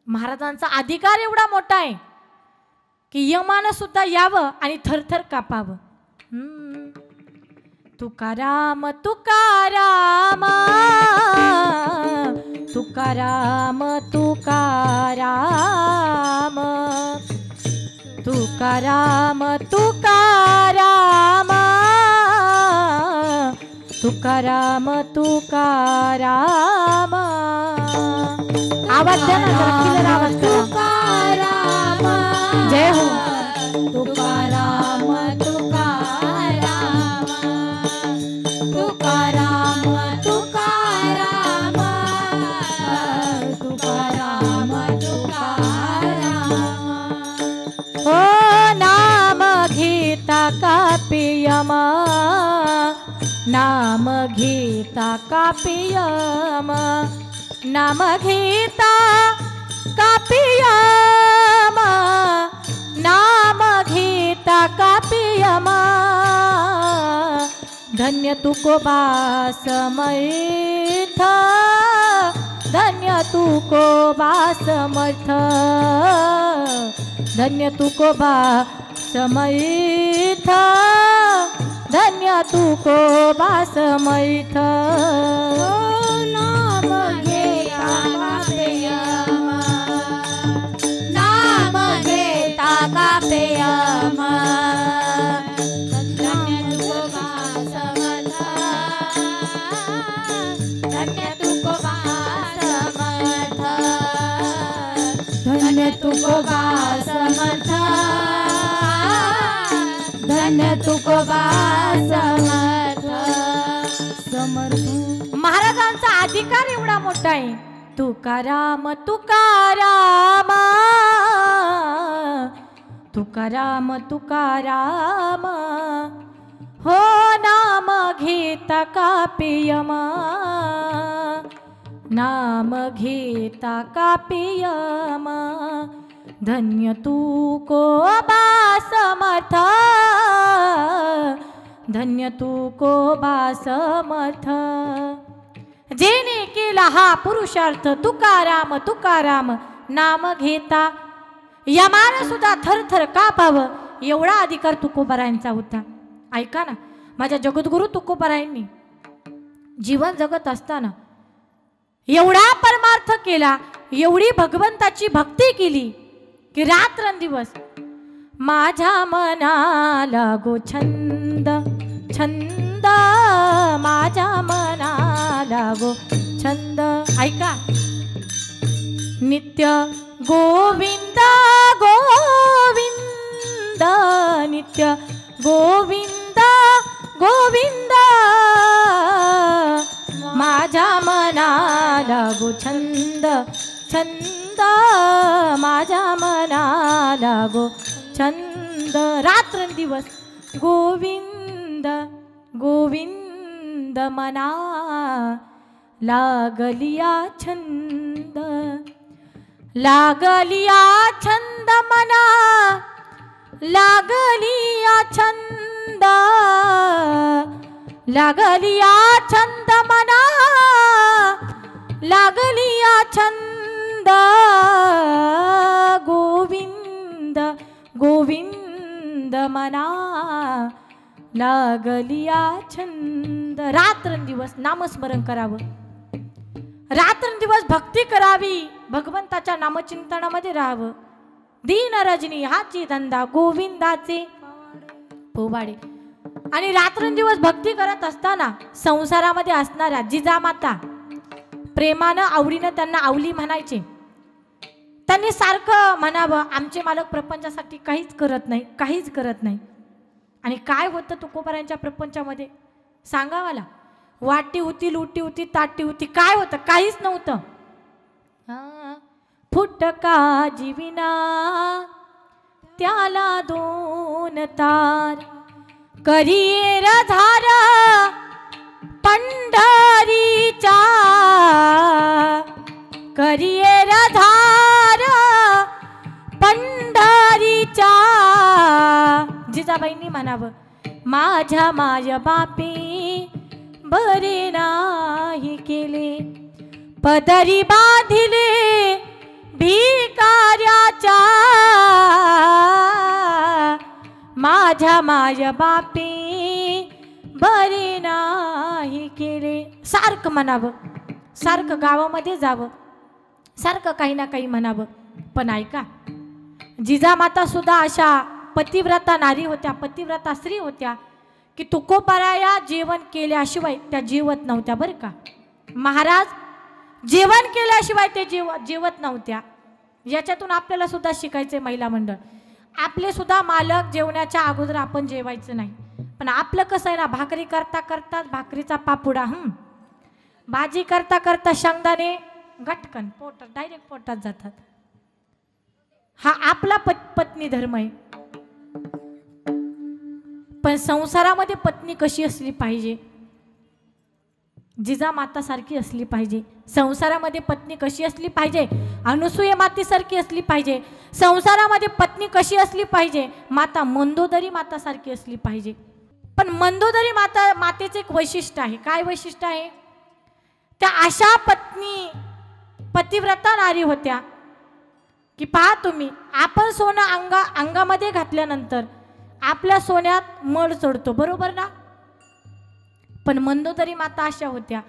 महाराजांचा अधिकार एवढा मोठा आहे की यमानं सुद्धा यावं आणि थरथर कापावं. तुकाराम तुकाराम तुकाराम तुकाराम तुकाराम तुकाराम तुकाराम तुकाराम. आवाज द्या ना जरा, क्लिअर आवाज तुकाराम. जय हो. तुकाराम तुकाराम तुकाराम तुकाराम तुकाराम तुकाराम. हो नाम घेता का पियम, नाम घेता का पियम, नाम घेता का पियम, नाम घेता का पियम. धन्य तुकोबा समैथ, धन्य तुकोबा समर्थ, धन्य तुकोबा समर्थ, धन्य तुकोबा समर्थ. नाम घेता का प्रियम, नाम घेता का प्रियम, धन्य तुकोबा समर्थ, धन्य तुकोबा समर्थ, धन्य तुकोबा समर्थ, धन्य तुकोबा समर्थ. समर्थ महाराजांचा अधिकार एवढा मोठा आहे. तुकाराम तुकाराम, तुकाराम तुकाराम, हो नाम घेता का पियम, नाम घेता का पियम, धन्य तुकोबा समर्थ, धन्य तुकोबा समर्थ. जेने केला हा पुरुषार्थ, तुकाराम तुकाराम नाम घेता, यमानं सुद्धा थरथर कापावं एवढा अधिकार तुकोबारायांचा होता. ऐका ना, माझ्या जगद्गुरु तुकोबारायांनी जीवन जगत असताना एवढा परमार्थ केला, एवढी भगवंताची भक्ती केली की रात्रंदिवस माझ्या मनाला गो छंद, छंद माझ्या मनाला गो छंद. ऐका, नित्य गोविंद गोविंद, नित्य गोविंद गोविंद, माझ्या मनाला गो छंद, छंद माझ्या मनाला गो छंद. रात्रंदिवस गोविंद गोविंद मना लागलिया छंद, लागलिया छंद मना, लागलिया छंद, लागलिया छंद मना, लागलिया छंद. गोविंद गोविंद मना लागलिया छंद. रात्रंदिवस नामस्मरण करावं, रात्रंदिवस भक्ती करावी, भगवंताच्या नामचिंतनामध्ये राहावं. दीन रजनी हाची धंदा गोविंदाचे पोवाडे. आणि रात्रंदिवस भक्ती करत असताना संसारामध्ये असणाऱ्या जिजामाता प्रेमानं आवडीनं त्यांना आवली म्हणायचे. त्यांनी सारखं म्हणावं, आमचे मालक प्रपंचासाठी काहीच करत नाही, काहीच करत नाही. आणि काय होतं तुकोबारायांच्या प्रपंचामध्ये सांगा मला. वाटी होती, लुटी होती, ताटी होती, काय होतं? काहीच नव्हतं. फुटका जीविना त्याला दोन तार, करिये धार पंढरीचा, करिये धार पंढरीचा. जिजाबाईंनी म्हणावं, माझ्या माय बापी बरे नाही केले, पदरी बांधिले भिकाऱ्याच्या, माझ्या माय बापी बरे नाही केले. सारखं म्हणावं, सारखं गावामध्ये जावं, सारखं काही ना काही म्हणावं. पण ऐका, जिजामाता सुद्धा अशा पतिव्रता नारी होत्या, पतिव्रता स्त्री होत्या की तुकोबाराया जेवण केल्याशिवाय त्या जेवत नव्हत्या बरं का. महाराज जेवण केल्याशिवाय ते जेवत नव्हत्या. याच्यातून आपल्याला सुद्धा शिकायचे महिला मंडळ. आपले सुद्धा मालक जेवण्याच्या अगोदर आपण जेवायचं नाही. पण आपलं कसं आहे ना, भाकरी करता करता भाकरीचा पापुडा, भाजी करता करता शेंगदाणे गटकन पोटात डायरेक्ट पोटात जातात. हा आपला पत्नी धर्म आहे. पण संसारामध्ये पत्नी कशी असली पाहिजे? जिजामाता सारखी असली पाहिजे. संसारामध्ये पत्नी कशी असली पाहिजे? अनुसूया मातेसारखी असली पाहिजे. संसारामध्ये पत्नी कशी असली पाहिजे? माता मंदोदरी माता सारखी असली पाहिजे. पण मंदोदरी मातेचे एक वैशिष्ट्य आहे. काय वैशिष्ट्य आहे? त्या अशा पत्नी पतिव्रता नारी होत्या की पहा तुम्ही, आपण सोनं अंगामध्ये घातल्यानंतर आपल्या सोन्यात मळ चढतो, बरोबर ना? पण मंदोदरी माता अशा होत्या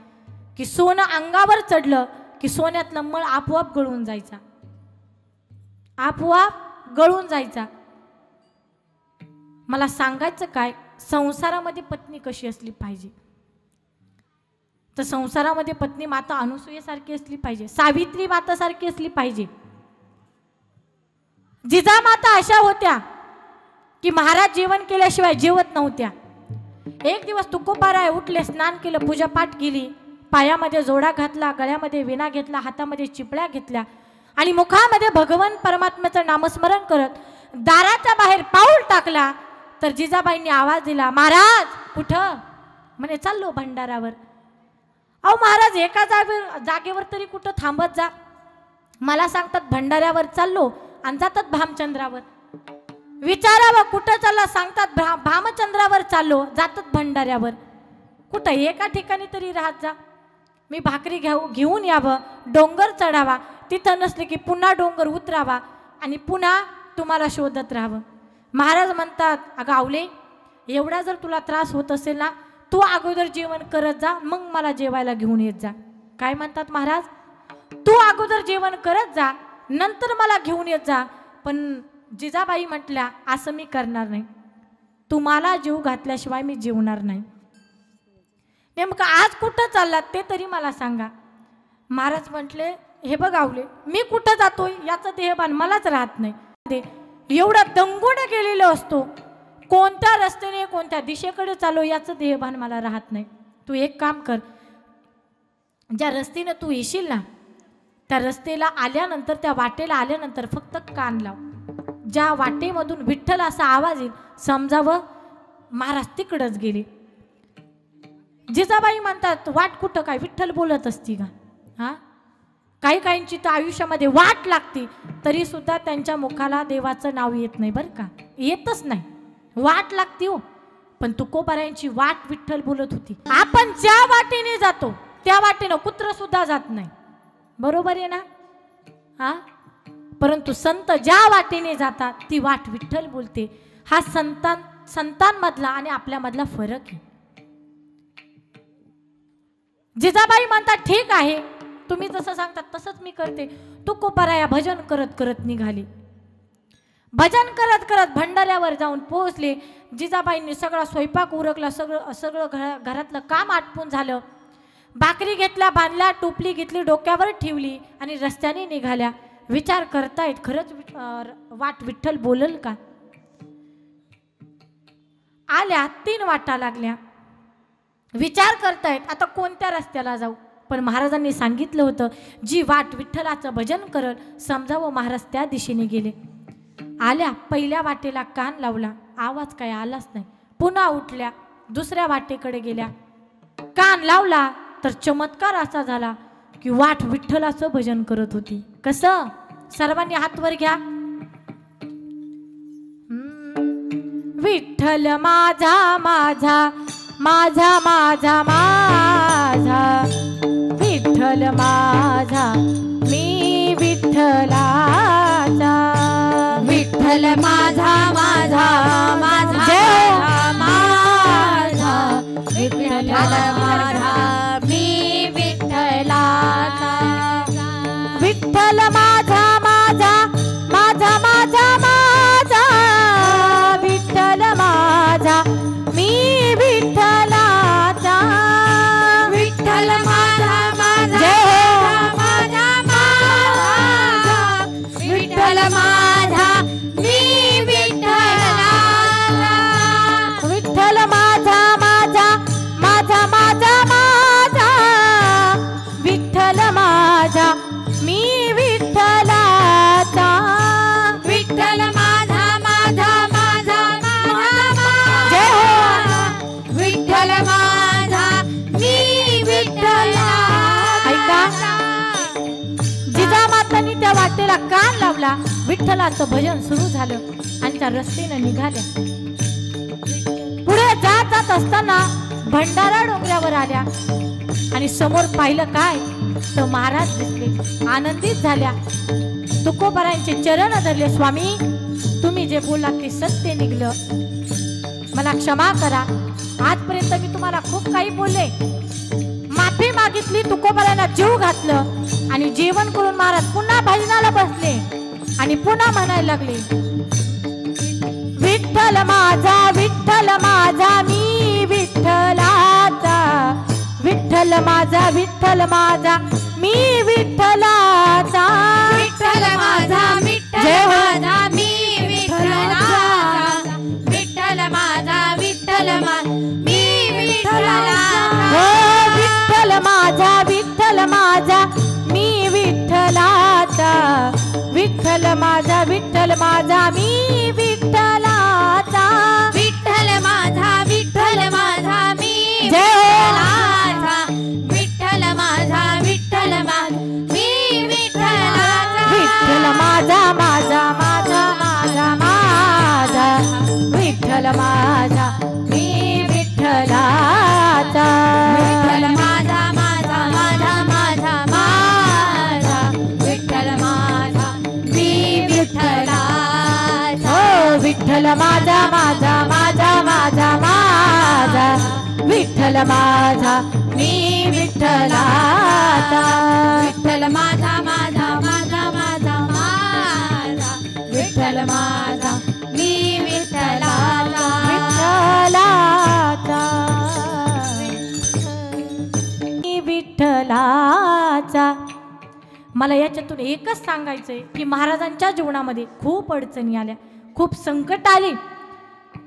की सोनं अंगावर चढलं की सोन्यातलं मळ आपोआप गळून जायचा, आपोआप गळून जायचा. मला सांगायचं काय, संसारामध्ये पत्नी कशी असली पाहिजे, तर संसारामध्ये पत्नी माता अनुसूयेसारखी असली पाहिजे, सावित्री मातासारखी असली पाहिजे. जिजामाता अशा होत्या की महाराज जेवण केल्याशिवाय जेवत नव्हत्या. एक दिवस तुकोबाराय उठले, स्नान केलं, पूजापाठ केली, पायामध्ये जोडा घातला, गळ्यामध्ये विणा घेतला, हातामध्ये चिपळ्या घेतल्या आणि मुखामध्ये भगवान परमात्म्याचं नामस्मरण करत दाराच्या बाहेर पाऊल टाकला. तर जिजाबाईंनी आवाज दिला, महाराज कुठं? म्हणे चाललो भंडारावर. अहो महाराज, एका जागेवर तरी कुठं थांबत जा. मला सांगतात भंडाऱ्यावर चाललो आणि जातात भामचंद्रावर. विचारावं कुठं चालला, सांगतात भामचंद्रावर चाललो, जातात भंडाऱ्यावर. कुठं एका ठिकाणी तरी राहत जा. मी भाकरी घेऊन यावं, डोंगर चढावा, तिथं नसले की पुन्हा डोंगर उतरावा आणि पुन्हा तुम्हाला शोधत राहावं. महाराज म्हणतात, अगं आवले, एवढा जर तुला त्रास होत असेल ना, तू अगोदर जेवण करत जा, मग मला जेवायला घेऊन येत जा. काय म्हणतात महाराज? तू अगोदर जेवण करत जा, नंतर मला घेऊन येत जा. पण जिजाबाई म्हटल्या, असं मी करणार नाही, तुम्हाला जीव घातल्याशिवाय मी जेवणार नाही. नेमकं आज कुठं चाललात ते तरी मला सांगा. महाराज म्हटले, हे बघ आवले, मी कुठं जातोय याचं देहभान मलाच राहत नाही. एवढा दंगून गेलेलो असतो, कोणत्या रस्त्याने कोणत्या दिशेकडे चालू याचं देहभान मला राहत नाही. तू एक काम कर, ज्या रस्त्याने तू येशील ना, त्या रस्त्याला आल्यानंतर, त्या वाटेला आल्यानंतर फक्त कान लाव. ज्या वाटेमधून विठ्ठल असा आवाज येईल, समजावं महाराज तिकडंच गेले. जिजाबाई म्हणतात, वाट कुठं काय विठ्ठल बोलत असती का? हा, काही काहींची तर आयुष्यामध्ये वाट लागते, तरी सुद्धा त्यांच्या मुखाला देवाचं नाव येत नाही, बरं का, येतच नाही. वाट लागते हो, पण तुकोबारायांची वाट विठ्ठल बोलत होती. आपण ज्या वाटेने जातो त्या वाटेनं कुत्र सुद्धा जात नाही, बरोबर आहे ना? हा, परंतु संत ज्या वाटेने जातात ती वाट विठ्ठल बोलते. हा संतांमधला आणि आपल्यामधला फरक आहे. जिजाबाई म्हणतात, ठीक आहे, तुम्ही जसं सांगतात तसंच मी करते. तुकोबाराया भजन करत करत निघाले. भजन करत करत भंडाऱ्यावर जाऊन पोहोचले. जिजाबाईंनी सगळा स्वयंपाक उरकला, सगळं घरातलं काम आटपून झालं. भाकरी घेतल्या, बांधल्या, टोपली घेतली, डोक्यावर ठेवली आणि रस्त्याने निघाल्या. विचार करतायत, खरंच वाट विठ्ठल बोलल का? आल्या, 3 वाटा लागल्या. विचार करतायत, आता कोणत्या रस्त्याला जाऊ? पण महाराजांनी सांगितलं होतं, जी वाट विठ्ठलाचं भजन करल, समजावं महाराज त्या दिशेने गेले. आल्या, पहिल्या वाटेला कान लावला, आवाज काय आलाच नाही. पुन्हा उठल्या, दुसऱ्या वाटेकडे गेल्या, कान लावला, तर चमत्कार असा झाला की वाट विठ्ठलाचं भजन करत होती. कसं? सर्वांनी हात वर घ्या. विठ्ठल माझा माझा माझा माझा माझा, विठ्ठल माझा मी विठ्ठलाचा, विठ्ठल माझा माझा माझा माझा, विठ्ठल माझा मी विठ्ठलाचा, विठ्ठल माझा माझा माझा माझा माझा, विठ्ठल माझा मी विठ्ठलाचा, विठ्ठल माझा माझा माझा माझा, विठ्ठल माझा मी विठ्ठलाचा, विठ्ठल माझा माझा माझा माझा माझा, विठ्ठल माझा मी विठ्ठलाचा, विठ्ठल माझा माझा माझा माझा, विठ्ठल माझा मी विठ्ठलाचा. ऐका, जिजामातांनी त्या वाटेला कान लावला, विठ्ठलाचं भजन सुरू झालं आणि त्या रस्त्याने निघाल्या. पुढे जात असताना भंडारा डोंगरावर आल्या. आणि समोर पाहिलं काय तर महाराज दिसले, आनंदित झाल्या. तुकोबारायांचे चरण धरले. स्वामी तुम्ही जे बोललात ते सत्य निघलं, मला क्षमा करा. आजपर्यंत मी तुम्हाला खूप काही बोलले, माफी मागितली. तुकोबारायांना जीव घातलं आणि जेवण करून महाराज पुन्हा भजनाला बसले आणि पुन्हा म्हणायला लागले, विठ्ठल माझा मी विठ्ठलाचा, विठ्ठल माझा मी विठ्ठलाचा, विठ्ठल माझा मी विठ्ठलाचा, विठ्ठल माझा मी विठ्ठलाचा, हो विठ्ठल माझा मी विठ्ठलाचा, विठ्ठल माझा मी विठ्ठलाचा, विठ्ठल माझा मी विठ्ठलाचा, विठ्ठल माझा मी विठ्ठलाचा, विठ्ठल माझा विठ्ठल माझा मी विठ्ठलाचा, विठ्ठल माझा विठ्ठल माझा मी विठ्ठलाचा, हो विठ्ठल माझा विठ्ठल माझा मी विठ्ठलाचा, विठ्ठल माझा विठ्ठल माझा मी विठ्ठलाचा, मी विठ्ठलाचा. मला याच्यातून एकच सांगायचंय की महाराजांच्या जीवनामध्ये खूप अडचणी आल्या, खूप संकट आली,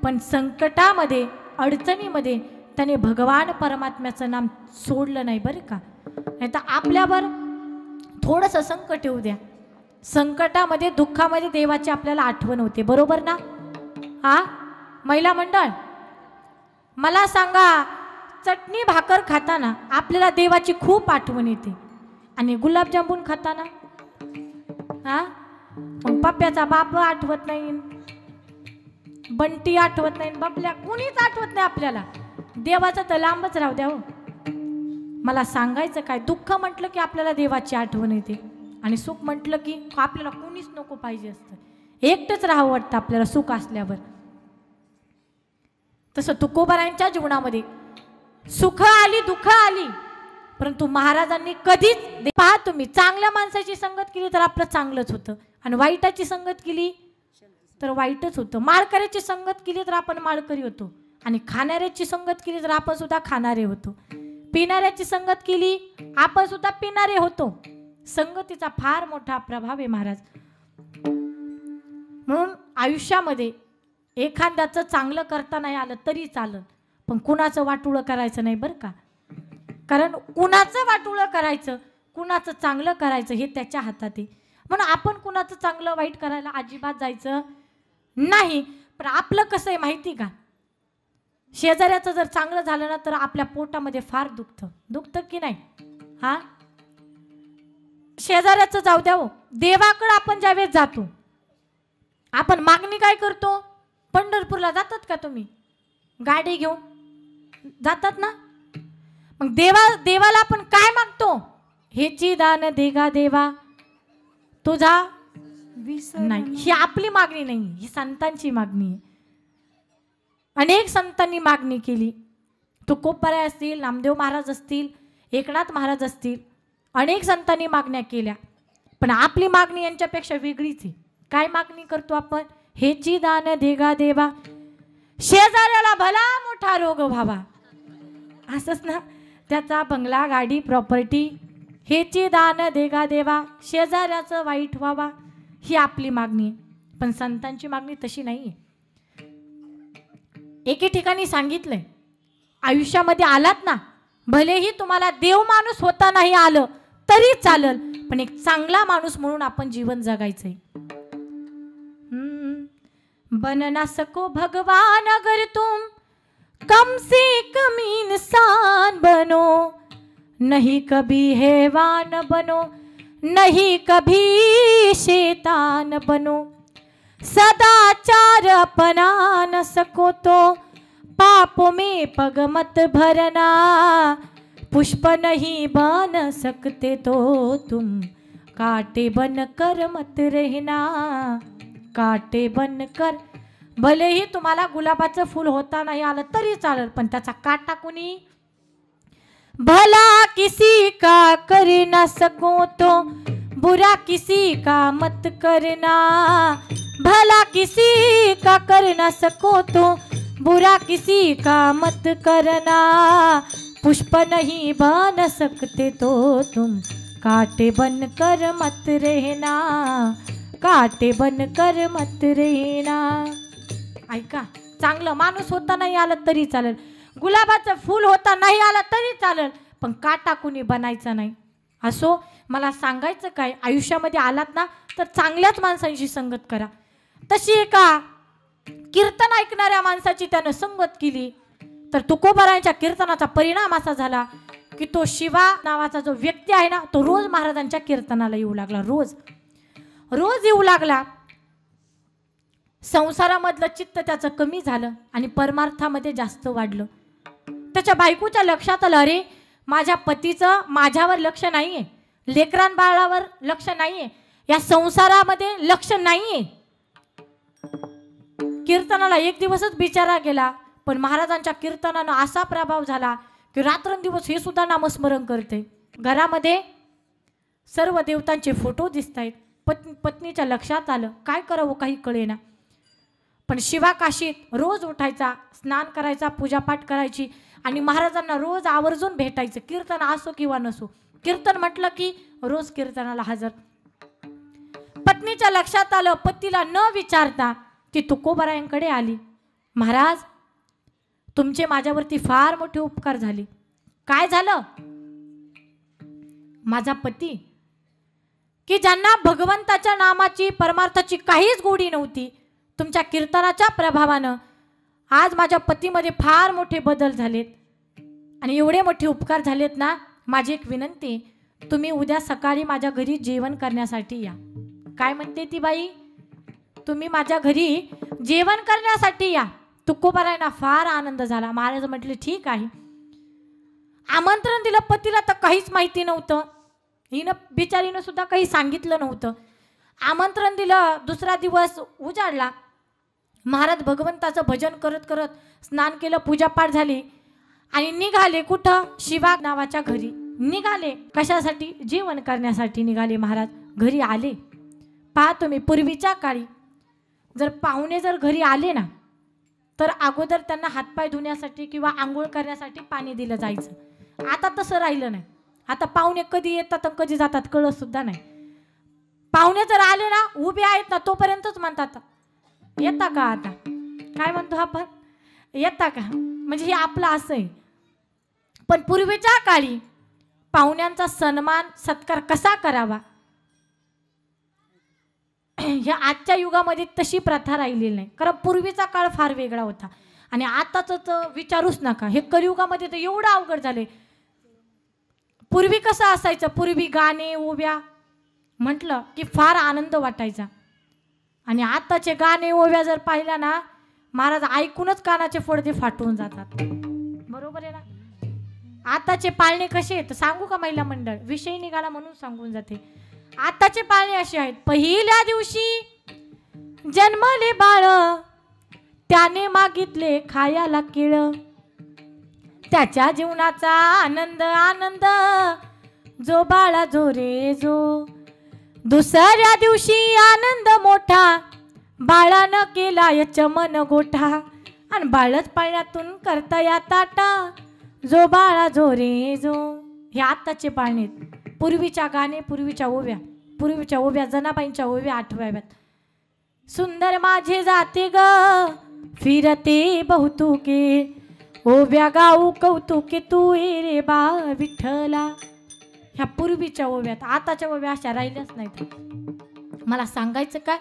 पण संकटामध्ये अडचणीमध्ये त्याने भगवान परमात्म्याचं नाम सोडलं नाही बरं का. नाही तर आपल्यावर थोडंसं संकट येऊ द्या, संकटामध्ये दुःखामध्ये देवाची आपल्याला आठवण होते, बरोबर ना. हा महिला मंडळ मला सांगा, चटणी भाकर खाताना आपल्याला देवाची खूप आठवण येते आणि गुलाबजामुन खाताना हा मग पप्प्याचा बाप आठवत नाही, बंटी आठवत नाही, बापल्या कोणीच आठवत नाही आपल्याला. देवाचं तर लांबच राहू द्या हो. मला सांगायचं काय, दुःख म्हटलं की आपल्याला देवाची आठवण येते आणि सुख म्हटलं की आपल्याला कोणीच नको पाहिजे असतं, एकटंच राहावं वाटतं आपल्याला सुख असल्यावर. तसं तुकोबारायांच्या जीवनामध्ये सुख आली दुःख आली, परंतु महाराजांनी कधीच पहा तुम्ही, चांगल्या माणसाची संगत केली तर आपलं चांगलंच होतं आणि वाईटाची संगत केली तर वाईटच होतं. माळकऱ्याची संगत केली तर आपण माळकरी होतो आणि खाणाऱ्याची संगत केली तर आपण सुद्धा खाणारे होतो, पिणाऱ्याची संगत केली आपण सुद्धा पिणारे होतो. संगतीचा फार मोठा प्रभाव आहे महाराज. म्हणून आयुष्यामध्ये एखाद्याचं चांगलं करता नाही आलं तरी चालत, पण कुणाचं वाटोळं करायचं नाही बरं का. कारण कुणाचं वाटोळं करायचं, कुणाचं चांगलं करायचं हे त्याच्या हातात आहे. म्हणून आपण कुणाचं चांगलं वाईट करायला अजिबात जायचं नाही. पण आपलं कसं आहे माहिती का, शेजाऱ्याचं जर चांगलं झालं ना तर आपल्या पोटामध्ये फार दुखतं की नाही. हा शेजाऱ्याचं जाऊ द्या हो, देवाकडे आपण ज्यावेळेस जातो आपण मागणी काय करतो. पंढरपूरला जातात का तुम्ही, गाडी घेऊन जातात ना. मग देवाला आपण काय मागतो, हेची दान देगा देवा तुझा नाही. ही आपली मागणी नाही, ही संतांची मागणी आहे. अनेक संतांनी मागणी केली, तुकोबाराय असतील, नामदेव महाराज असतील, एकनाथ महाराज असतील, अनेक संतांनी मागण्या केल्या, पण आपली मागणी यांच्यापेक्षा वेगळीच आहे. काय मागणी करतो आपण, हेची दान देगा देवा, शेजाऱ्याला भला मोठा रोग व्हावा, असंच ना. त्याचा बंगला गाडी प्रॉपर्टी, हेची दान देगा देवा, शेजाऱ्याचं वाईट व्हावा, ही आपली मागणी आहे. पण संतांची मागणी तशी नाही आहे. एके ठिकाणी सांगितलंय, आयुष्यामध्ये आलात ना, भलेही तुम्हाला देव माणूस होता नाही आलं तरी चालल, पण एक चांगला माणूस म्हणून आपण जीवन जगायचंय. बन ना सको भगवान अगर तुम कम से कम इंसान बनो, नहीं कभी हैवान बनो, नहीं कभी शैतान बनो, सदाचार अपना न सको तो पापों में पग मत भरना, पुष्प नहीं बन सकते तो तुम, काटे बन कर मत रहना, काटे बन कर. भलेही तुम्हाला गुलाबाचं फूल होता नाही आलं तरी चालेल, पण त्याचा काटा कोणी. भला किसी का कर ना सको तो, बुरा किसी का मत करना, भला किसी का कर ना सको तो, बुरा किसी का मत करना. पुष्प नहीं बन सकते तो तुम, काटे बन कर मत रहना, काटे बन कर मत रहना. ऐका, चांगलं माणूस होता नाही आलं तरी चालेल, गुलाबाचं फूल होता नाही आलं तरी चालेल, पण काटा कुणी बनायचा नाही. असो, मला सांगायचं काय, आयुष्यामध्ये आलात ना तर चांगल्याच माणसांशी संगत करा. तशी एका कीर्तन ऐकणाऱ्या माणसाची त्यानं संगत केली तर तुकोबारायांच्या कीर्तनाचा परिणाम असा झाला की तो शिवा नावाचा जो व्यक्ती आहे ना, तो रोज महाराजांच्या कीर्तनाला येऊ लागला. रोज रोज येऊ लागला. संसारामधलं चित्त त्याचं कमी झालं आणि परमार्थामध्ये जास्त वाढलं. त्याच्या बायकोच्या लक्षात आलं, अरे माझ्या पतीचं माझ्यावर लक्ष नाहीये, लेकरां बाळावर लक्ष नाहीये, या संसारामध्ये लक्ष नाहीये. कीर्तनाला एक दिवसच बिचारा गेला, पण महाराजांच्या कीर्तनानं असा प्रभाव झाला की रात्रंदिवस हे सुद्धा नामस्मरण करते. घरामध्ये सर्व देवतांचे फोटो दिसत आहेत. पत्नीच्या लक्षात आलं, काय करावं काही कळेना. पण शिवा काशीत रोज उठायचा, स्नान करायचा, पूजापाठ करायची आणि महाराजांना रोज आवर्जून भेटायचं. कीर्तन असो किंवा नसो, कीर्तन म्हटलं की रोज कीर्तनाला हजर. पत्नीच्या लक्षात आलं, पतीला न विचारता ती तुकोबारायांकडे आली, महाराज तुमचे माझ्यावरती फार मोठे उपकार झाले. काय झालं? माझा पती की ज्यांना भगवंताच्या नामाची परमार्थाची काहीच गोडी नव्हती, तुमच्या कीर्तनाच्या प्रभावानं आज माझ्या पतीमध्ये फार मोठे बदल झालेत आणि एवढे मोठे उपकार झालेत ना. माझी एक विनंती, तुम्ही उद्या सकाळी माझ्या घरी जेवण करण्यासाठी या. काय म्हणते ती बाई? तुम्ही माझ्या घरी जेवण करण्यासाठी या. तुकोबारायांना फार आनंद झाला. महाराज म्हटले ठीक आहे. आमंत्रण दिलं. पतीला तर काहीच माहिती नव्हतं, हिनं बिचारीनं सुद्धा काही सांगितलं नव्हतं. आमंत्रण दिलं. दुसरा दिवस उजाडला. महाराज भगवंताचं भजन करत करत स्नान केलं, पूजापाठ झाली आणि निघाले. कुठं? शिवा नावाच्या घरी निघाले. कशासाठी? जेवण करण्यासाठी निघाले. महाराज घरी आले. पहा तुम्ही, पूर्वीच्या काळी जर पाहुणे जर घरी आले ना तर अगोदर त्यांना हातपाय धुण्यासाठी किंवा आंघोळ करण्यासाठी पाणी दिलं जायचं. आता तसं राहिलं नाही. आता पाहुणे कधी येतात आणि कधी जातात कळत सुद्धा नाही. पाहुणे जर आले ना, उभे आहेत ना, तोपर्यंतच म्हणतात येता का? आता काय म्हणतो आपण, येता का? म्हणजे हे आपलं असं आहे. पण पूर्वीच्या काळी पाहुण्यांचा सन्मान सत्कार कसा करावा, ह्या आजच्या युगामध्ये तशी प्रथा राहिलेली नाही. कारण पूर्वीचा काळ फार वेगळा होता आणि आताच तर विचारूच नका. हे कलियुगामध्ये तर एवढं अवघड झाले. पूर्वी कसं असायचं, पूर्वी गाणे ओव्या म्हटलं की फार आनंद वाटायचा आणि आताचे गाणे ओव्या जर पाहिल्या ना, महाराज ऐकूनच कानाचे पडदे फाटून जातात. बरोबर आहे ना? आताचे पाळणे कसे आहेत सांगू का? महिला मंडळ विषय निघाला म्हणून सांगून जाते. आताचे पाळणे असे आहेत, पहिल्या दिवशी जन्मले बाळ, त्याने मागितले खायाला केळ, त्याच्या जीवनाचा आनंद आनंद, जो बाळा जो रे जो. दुसऱ्या दिवशी आनंद मोठा, बाळानं केला चमन गोठा, आणि बाळच पाळण्यातून करता या ताटा, जो बाळा जो रे जो. हे आत्ताचे पाळणे. पूर्वीच्या गाणे, पूर्वीच्या ओव्या जनाबाईंच्या ओव्या आठवाव्यात. सुंदर माझे जाते ग फिरते बहुतुके, ओव्या गाऊ कौतुके तू रे बा विठ्ठला. ह्या पूर्वीच्या ओव्यात. आताच्या ओव्या अशा राहिल्याच नाहीत. मला सांगायचं काय,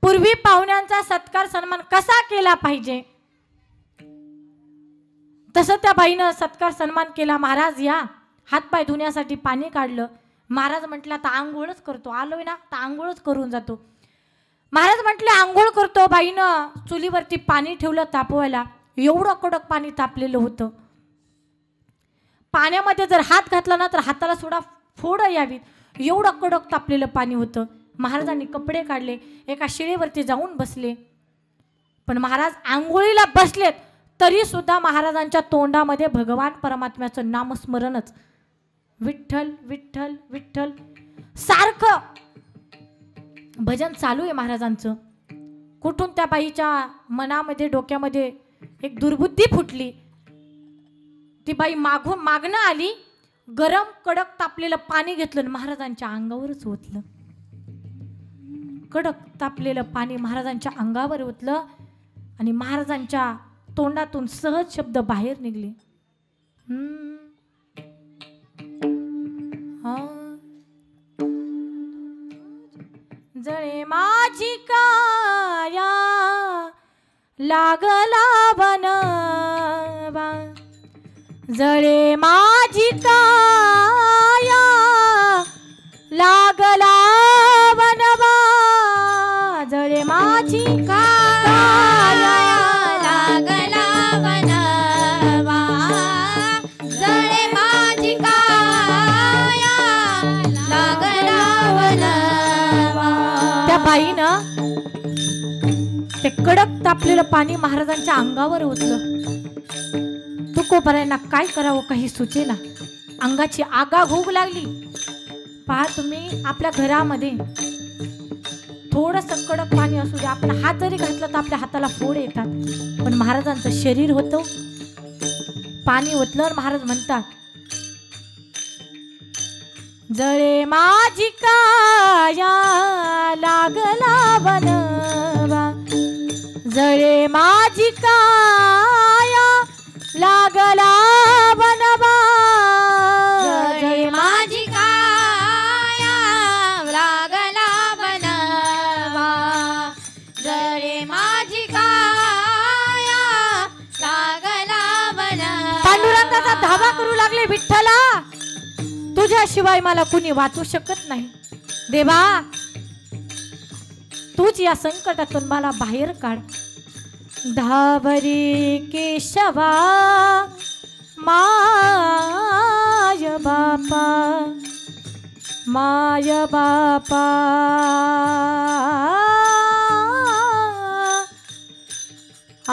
पूर्वी पाहुण्यांचा सत्कार सन्मान कसा केला पाहिजे तसं त्या बाईनं सत्कार सन्मान केला. महाराज या, हातपाय धुण्यासाठी पाणी काढलं. महाराज म्हटलं आता आंघोळच करतो, आलोय ना तर आंघोळच करून जातो. महाराज म्हटले आंघोळ करतो. बाईनं चुलीवरती पाणी ठेवलं तापवायला. एवढं कडक पाणी तापलेलं होतं. पाण्यामध्ये जर हात घातला ना तर हाताला सुद्धा फोड यावीत, एवढं कडक तापलेलं पाणी होतं. महाराजांनी कपडे काढले, एका शिळेवरती जाऊन बसले. पण महाराज आंघोळीला बसलेत तरी सुद्धा महाराजांच्या तोंडामध्ये भगवान परमात्म्याचं नामस्मरणच. विठ्ठल विठ्ठल विठ्ठल सारखं भजन चालू आहे महाराजांचं. कुठून त्या बाईच्या मनामध्ये डोक्यामध्ये एक दुर्बुद्धी फुटली. ती बाई मागणं आली, गरम कडक तापलेलं पाणी घेतलं आणि महाराजांच्या अंगावरच ओतलं. कडक तापलेलं पाणी महाराजांच्या अंगावर ओतलं आणि महाराजांच्या तोंडातून सहज शब्द बाहेर निघले. जळे माझी काया लागला बनवा, जळे माझी काया लागला बनवा, जळे माझी काया लागला बनवा, जळे माझी काया लागला बनवा. त्या बाईनं ते कडक तापलेलं पाणी महाराजांच्या अंगावर ओतलं. तुकोबारायांना काय करावं काही सुचेना. अंगाची आगाग होऊ लागली. पहा तुम्ही, आपल्या घरामध्ये थोडंसं कडक पाणी असू दे, आपण हात जरी घातला तर आपल्या हाताला फोड येतात. पण महाराजांचं शरीर होतं, पाणी ओतल्यावर महाराज म्हणतात, जळे माझी काया लागला बनवा, जळे माझी काया लागला बनवा, जळे माझी काया लागला बनवा, जळे माझी काया लागला बनवा. पांडुरंगाचा धावा करू लागले, विठ्ठला तुझ्याशिवाय मला कुणी वाचू शकत नाही. देवा तूच या संकटातून मला बाहेर काढ. धावरी केशवा माय बापा, माय बापा, आ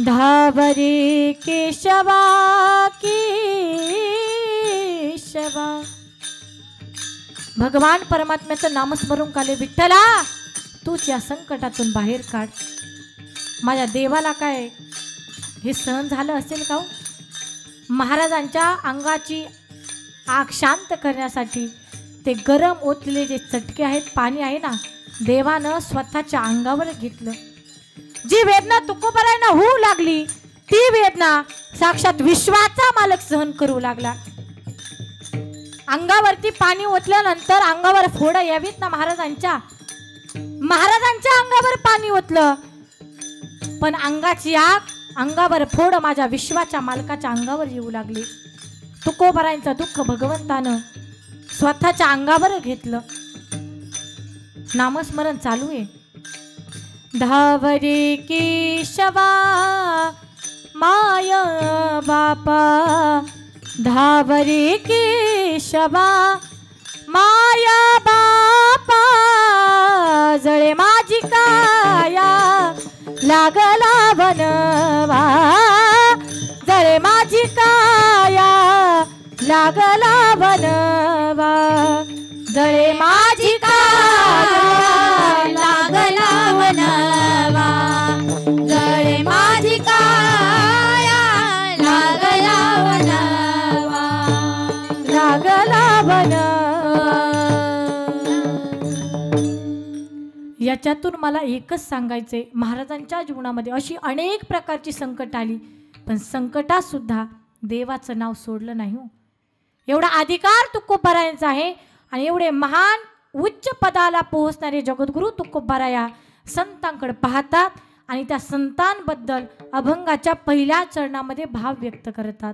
धावरी केशवा केशवा. भगवान परमात्म्याचं नामस्मरण काले, विठ्ठला तूच या संकटातून बाहेर काढ. माझ्या देवाला काय हे सहन झालं असेल का? महाराजांच्या अंगाची आग शांत करण्यासाठी ते गरम ओतलेले जे चटके आहेत, पाणी आहे ना, देवानं स्वतःच्या अंगावर घेतलं. जी वेदना तुकोबारायांना होऊ लागली ती वेदना साक्षात विश्वाचा मालक सहन करू लागला. अंगावरती पाणी ओतल्यानंतर अंगावर फोड यावीत ना महाराजांच्या, महाराजांच्या अंगावर पाणी ओतलं पण अंगाची आग, अंगावर फोड माझ्या विश्वाच्या मालकाच्या अंगावर येऊ लागली. तुकोबारायांचं दुःख भगवंतानं स्वतःच्या अंगावर घेतलं. नामस्मरण चालू आहे. धावरी केशवा माय बापा, धावरी केशवा माय बापा, जळे माझी काया लागला बनवा, जळे माझी काया लागला बनवा, जळे माझी काया लागला बनवा, जळे माझी काया लागला बनवा, लागला बनवा. याच्यातून मला एकच सांगायचंय, महाराजांच्या जीवनामध्ये अशी अनेक प्रकारची संकट आली पण संकटात सुद्धा देवाचं नाव सोडलं नाही. एवढा अधिकार तुकोबारायांचा आहे आणि एवढे महान उच्च पदाला पोहोचणारे जगद्गुरु तुकोबाराया संतांकडे पाहतात आणि त्या संतांबद्दल अभंगाच्या पहिल्या चरणामध्ये भाव व्यक्त करतात.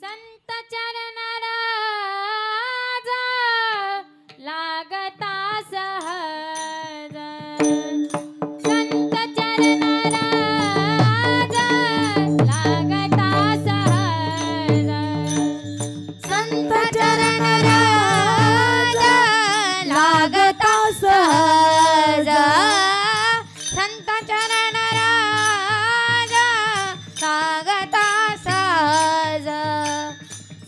संत चरण राज लागता सहज, संत चरण राज लागता सहज, संत चरण राज लागता सहज, संत चरण राज लागता सहज,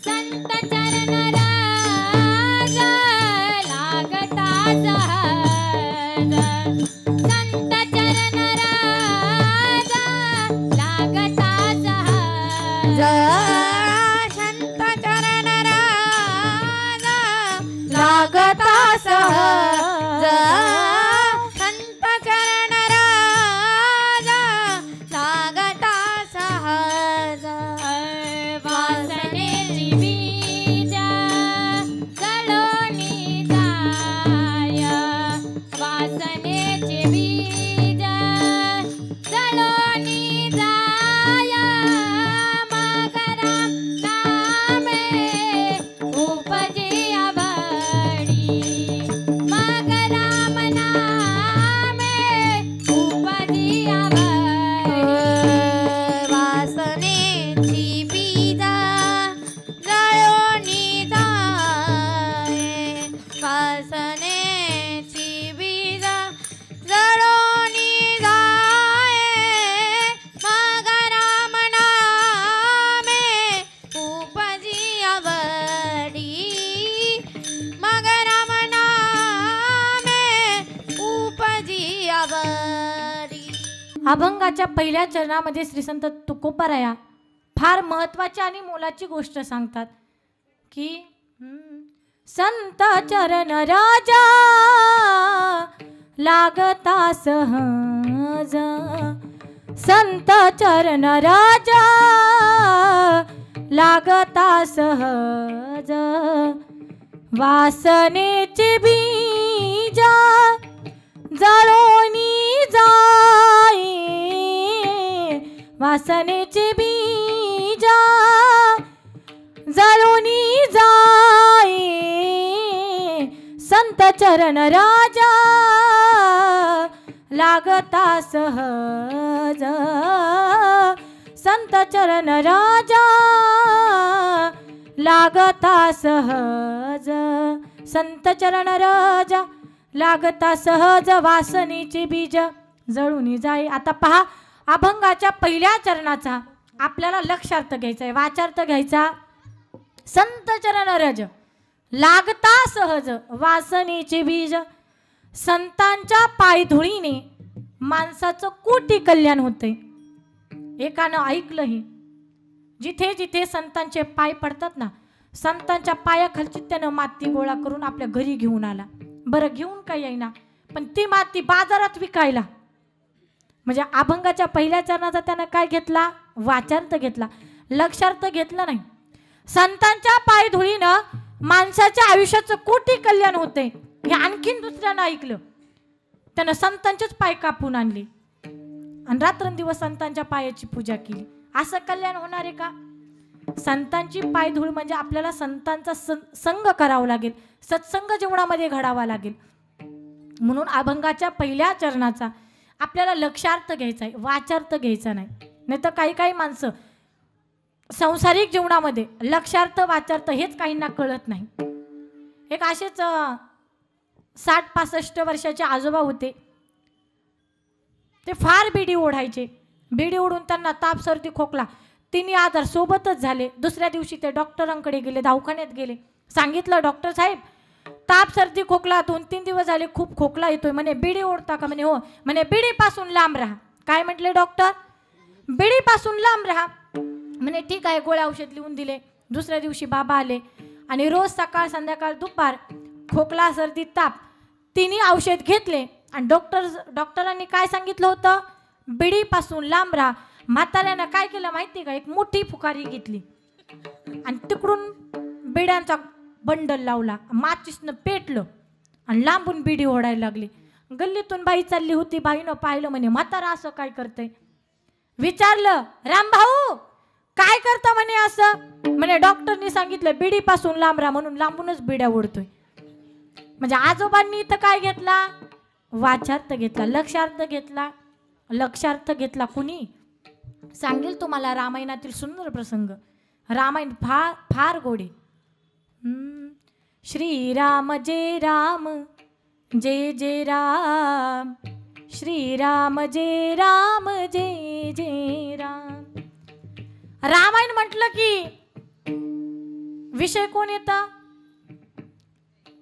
संत चरण राज लागता सहज, संत चरण राज लागता सहज, संत चरण राज लागता सहज, संत चरण राज लागता सहज, वासनेची बीज जळोनी जाय, वासनेची बीज जळोनी जाय, मग राम नामे उपजी आवडी, मग राम नामे उपजी आवडी, वासनेची बीज जळोनी जाय, वासनेची बीज जळोनी जाय, मग राम नामे उपजी आवडी, मग राम नामे उपजी आवडी. अभंगाच्या पहिल्या चरणामध्ये श्री संत तुकोबाराया फार महत्वाची आणि मोलाची गोष्ट सांगतात की संत चरण राजा लागता सहज, संत चरण राजा लागता सहज, वासनेचे बीज जळोनी जाई, वासनेचे बीज जळोनी जाई, संत चरण राजा लागता सहज, संत चरण राजा लागता सहज, संत चरण राजा लागता सहज, वासनेचे बीज जळून जाई. आता पहा, अभंगाच्या पहिल्या चरणाचा आपल्याला लक्षार्थ घ्यायचा आहे, वाचार्थ घ्यायचा. संत चरण रज लागता सहज, वासनेचे बीज. संतांच्या पायधुळीने माणसाचं कोटी कल्याण होते. एकानं ऐकलंही, जिथे जिथे संतांचे पाय पडतात ना, संतांच्या पायाखालची त्यानं माती गोळा करून आपल्या घरी घेऊन आला. बरं, घेऊन काय येईना, पण ती माती बाजारात विकायला. म्हणजे अभंगाच्या पहिल्या चरणाचा त्यानं काय घेतला? वाचार्थ घेतला, लक्षार्थ घेतला नाही. संतांच्या पायधुळीनं माणसाच्या आयुष्याचं कोटी कल्याण होते हे आणखीन दुसऱ्यानं ऐकलं. त्यानं संतांचेच पाय कापून आणले आणि रात्रंदिवस संतांच्या पायाची पूजा केली. असं कल्याण होणार आहे का? संतांची पायधूळ म्हणजे आपल्याला संतांचा संग करावा लागेल, सत्संग जीवनामध्ये घडावा लागेल. म्हणून अभंगाच्या पहिल्या चरणाचा आपल्याला लक्षार्थ घ्यायचा आहे, वाचार्थ घ्यायचा नाही. नाही तर काही काही माणसं सांसारिक जीवनामध्ये लक्षार्थ वाचार्थ हेच काहींना कळत नाही. एक असेच 60-65 वर्षाचे आजोबा होते. ते फार बिडी ओढायचे. बिडी ओढून त्यांना ताप, सर्दी, खोकला तिन्ही आजार सोबतच झाले. दुसऱ्या दिवशी ते डॉक्टरांकडे गेले, दवाखान्यात गेले. सांगितलं, डॉक्टर साहेब ताप, सर्दी, खोकला 2-3 दिवस झाले, खूप खोकला येतोय. म्हणे बिडी ओढता का? म्हणे हो. म्हणे बिडीपासून लांब राहा. काय म्हटले डॉक्टर? बिडीपासून लांब राहा. म्हणे ठीक आहे, गोळ्या औषध लिहून दिले. दुसऱ्या दिवशी बाबा आले आणि रोज सकाळ संध्याकाळ दुपार खोकला, सर्दी, ताप तिन्ही औषध घेतले. आणि डॉक्टरांनी काय सांगितलं होतं? बिडीपासून लांब राहा. म्हाताऱ्यानं काय केलं माहिती का? एक मोठी फुकारी घेतली आणि तिकडून बिड्यांचा बंडल लावला, माचीसनं पेटलं आणि लांबून बिडी ओढायला लागली. गल्लीतून बाई चालली होती, बाईनं पाहिलं, म्हणे म्हातारा असं काय करतंय. विचारलं, राम भाऊ काय करता म्हणे असं. म्हणे डॉक्टरनी सांगितलं बिडीपासून लांब राहा, म्हणून लांबूनच बिड्या ओढतोय. म्हणजे आजोबांनी इथं काय घेतला, वाचार्थ घेतला, लक्षार्थ घेतला. कुणी सांगेल तुम्हाला रामायणातील सुंदर प्रसंग. रामायण फार फार गोडे. श्रीराम जय राम जय जय राम, श्रीराम जय राम जय जय राम. रामायण म्हटलं की विषय कोण येतं,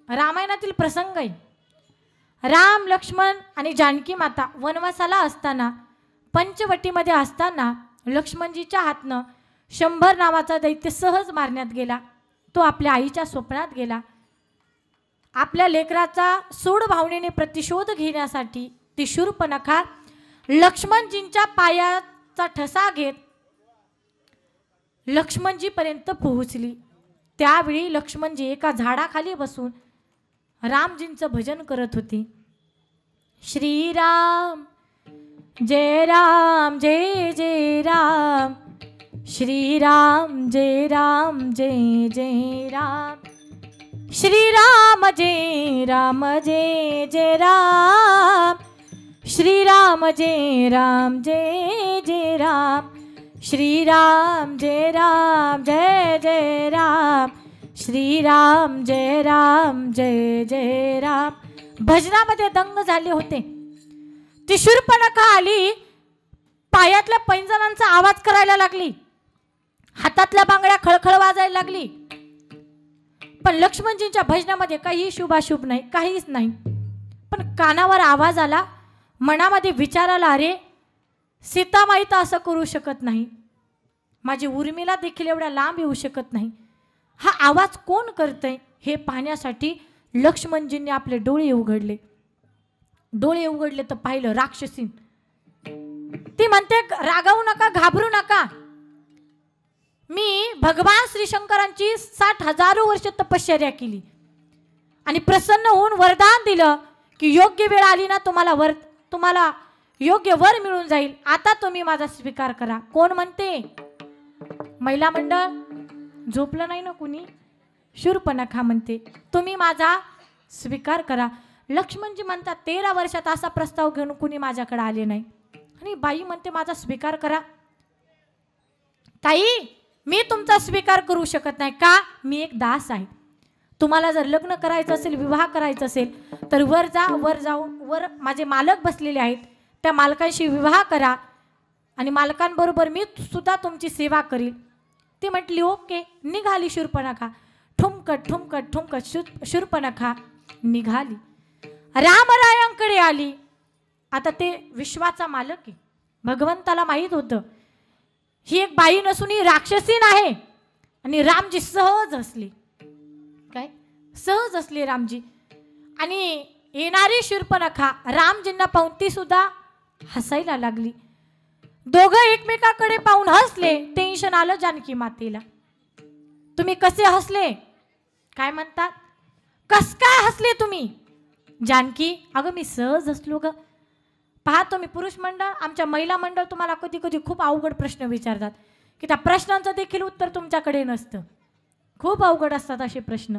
रामायणातील प्रसंग आहे. राम लक्ष्मण आणि जानकी माता वनवासाला असताना, पंचवटीमध्ये असताना लक्ष्मणजीच्या हातनं 100 नावाचा दैत्य सहज मारण्यात गेला. तो आपल्या आईच्या स्वप्नात गेला. आपल्या लेकराचा सूड भावनेने प्रतिशोध घेण्यासाठी ती शूर्पणखा लक्ष्मणजींच्या पायाचा ठसा घेत लक्ष्मणजीपर्यंत पोहोचली. त्यावेळी लक्ष्मणजी एका झाडाखाली बसून रामजींचं भजन करत होते. श्रीराम जय राम जय जय राम, श्रीराम जय राम जय जय राम, श्रीराम जय राम जय जय राम, श्रीराम जय राम जय जय राम, श्रीराम जय राम जय जय राम, श्रीराम जय राम जय जय राम. भजनामध्ये दंग झाले होते. ती शूर्पणखा आली, पायातल्या पैंजणांचा आवाज करायला लागली, हातातल्या बांगड्या खळखळ वाजायला लागली. पण लक्ष्मणजींच्या भजनामध्ये काही शुभाशुभ नाही, काहीच नाही. पण कानावर आवाज आला, मनामध्ये विचार आला, अरे सीतामाई तर असं करू शकत नाही, माझी उर्मिला देखील एवढ्या लांब येऊ शकत नाही. हा आवाज कोण करतंय हे पाहण्यासाठी लक्ष्मणजींनी आपले डोळे उघडले. डोळे उघडले तर पाहिलं राक्षसीन. ती म्हणते, रागावू नका, घाबरू नका, मी भगवान श्री शंकरांची 60,000 वर्ष तपश्चर्या केली आणि प्रसन्न होऊन वरदान दिलं की योग्य वेळ आली ना तुम्हाला योग्य वर मिळून जाईल. आता तुम्ही माझा स्वीकार करा. कोण म्हणते, महिला मंडळ, झोपलं नाही ना कुणी. शूर्पणखा म्हणते, तुम्ही माझा स्वीकार करा. लक्ष्मणजी म्हणतात, 13 वर्षात असा प्रस्ताव घेऊन कुणी माझ्याकडे आले नाही. आणि बाई म्हणते, माझा स्वीकार करा. ताई, मी तुमचा स्वीकार करू शकत नाही. का? मी एक दास आहे. तुम्हाला जर लग्न करायचं असेल, विवाह करायचा असेल तर वर माझे मालक बसलेले आहेत, त्या मालकांशी विवाह करा आणि मालकांबरोबर मी सुद्धा तुमची सेवा करील. ती म्हटली, ओके. निघाली शूर्पणखा. ठुमकत ठुमकत ठुमकत शूर्पणखा निघाली, रामरायांकडे आली. आता ते विश्वाचा मालक आहे. भगवंताला माहीत होतं ही एक बाई नसून ही राक्षसीन आहे. आणि रामजी सहज हसले. काय सहज हसले रामजी. आणि येणारी शूर्पणखा रामजींना पाहून ती सुद्धा हसायला लागली. दोघं एकमेकाकडे पाहून हसले. टेन्शन आलं जानकी मातेला. तुम्ही कसे हसले? काय म्हणतात, कस काय हसले तुम्ही? जानकी, अगं मी सहज हसलो ग. पहा तुम्ही पुरुष मंडळ, आमच्या महिला मंडळ तुम्हाला कधी कधी खूप अवघड प्रश्न विचारतात की त्या प्रश्नांचं देखील उत्तर तुमच्याकडे नसतं. खूप अवघड असतात असे प्रश्न.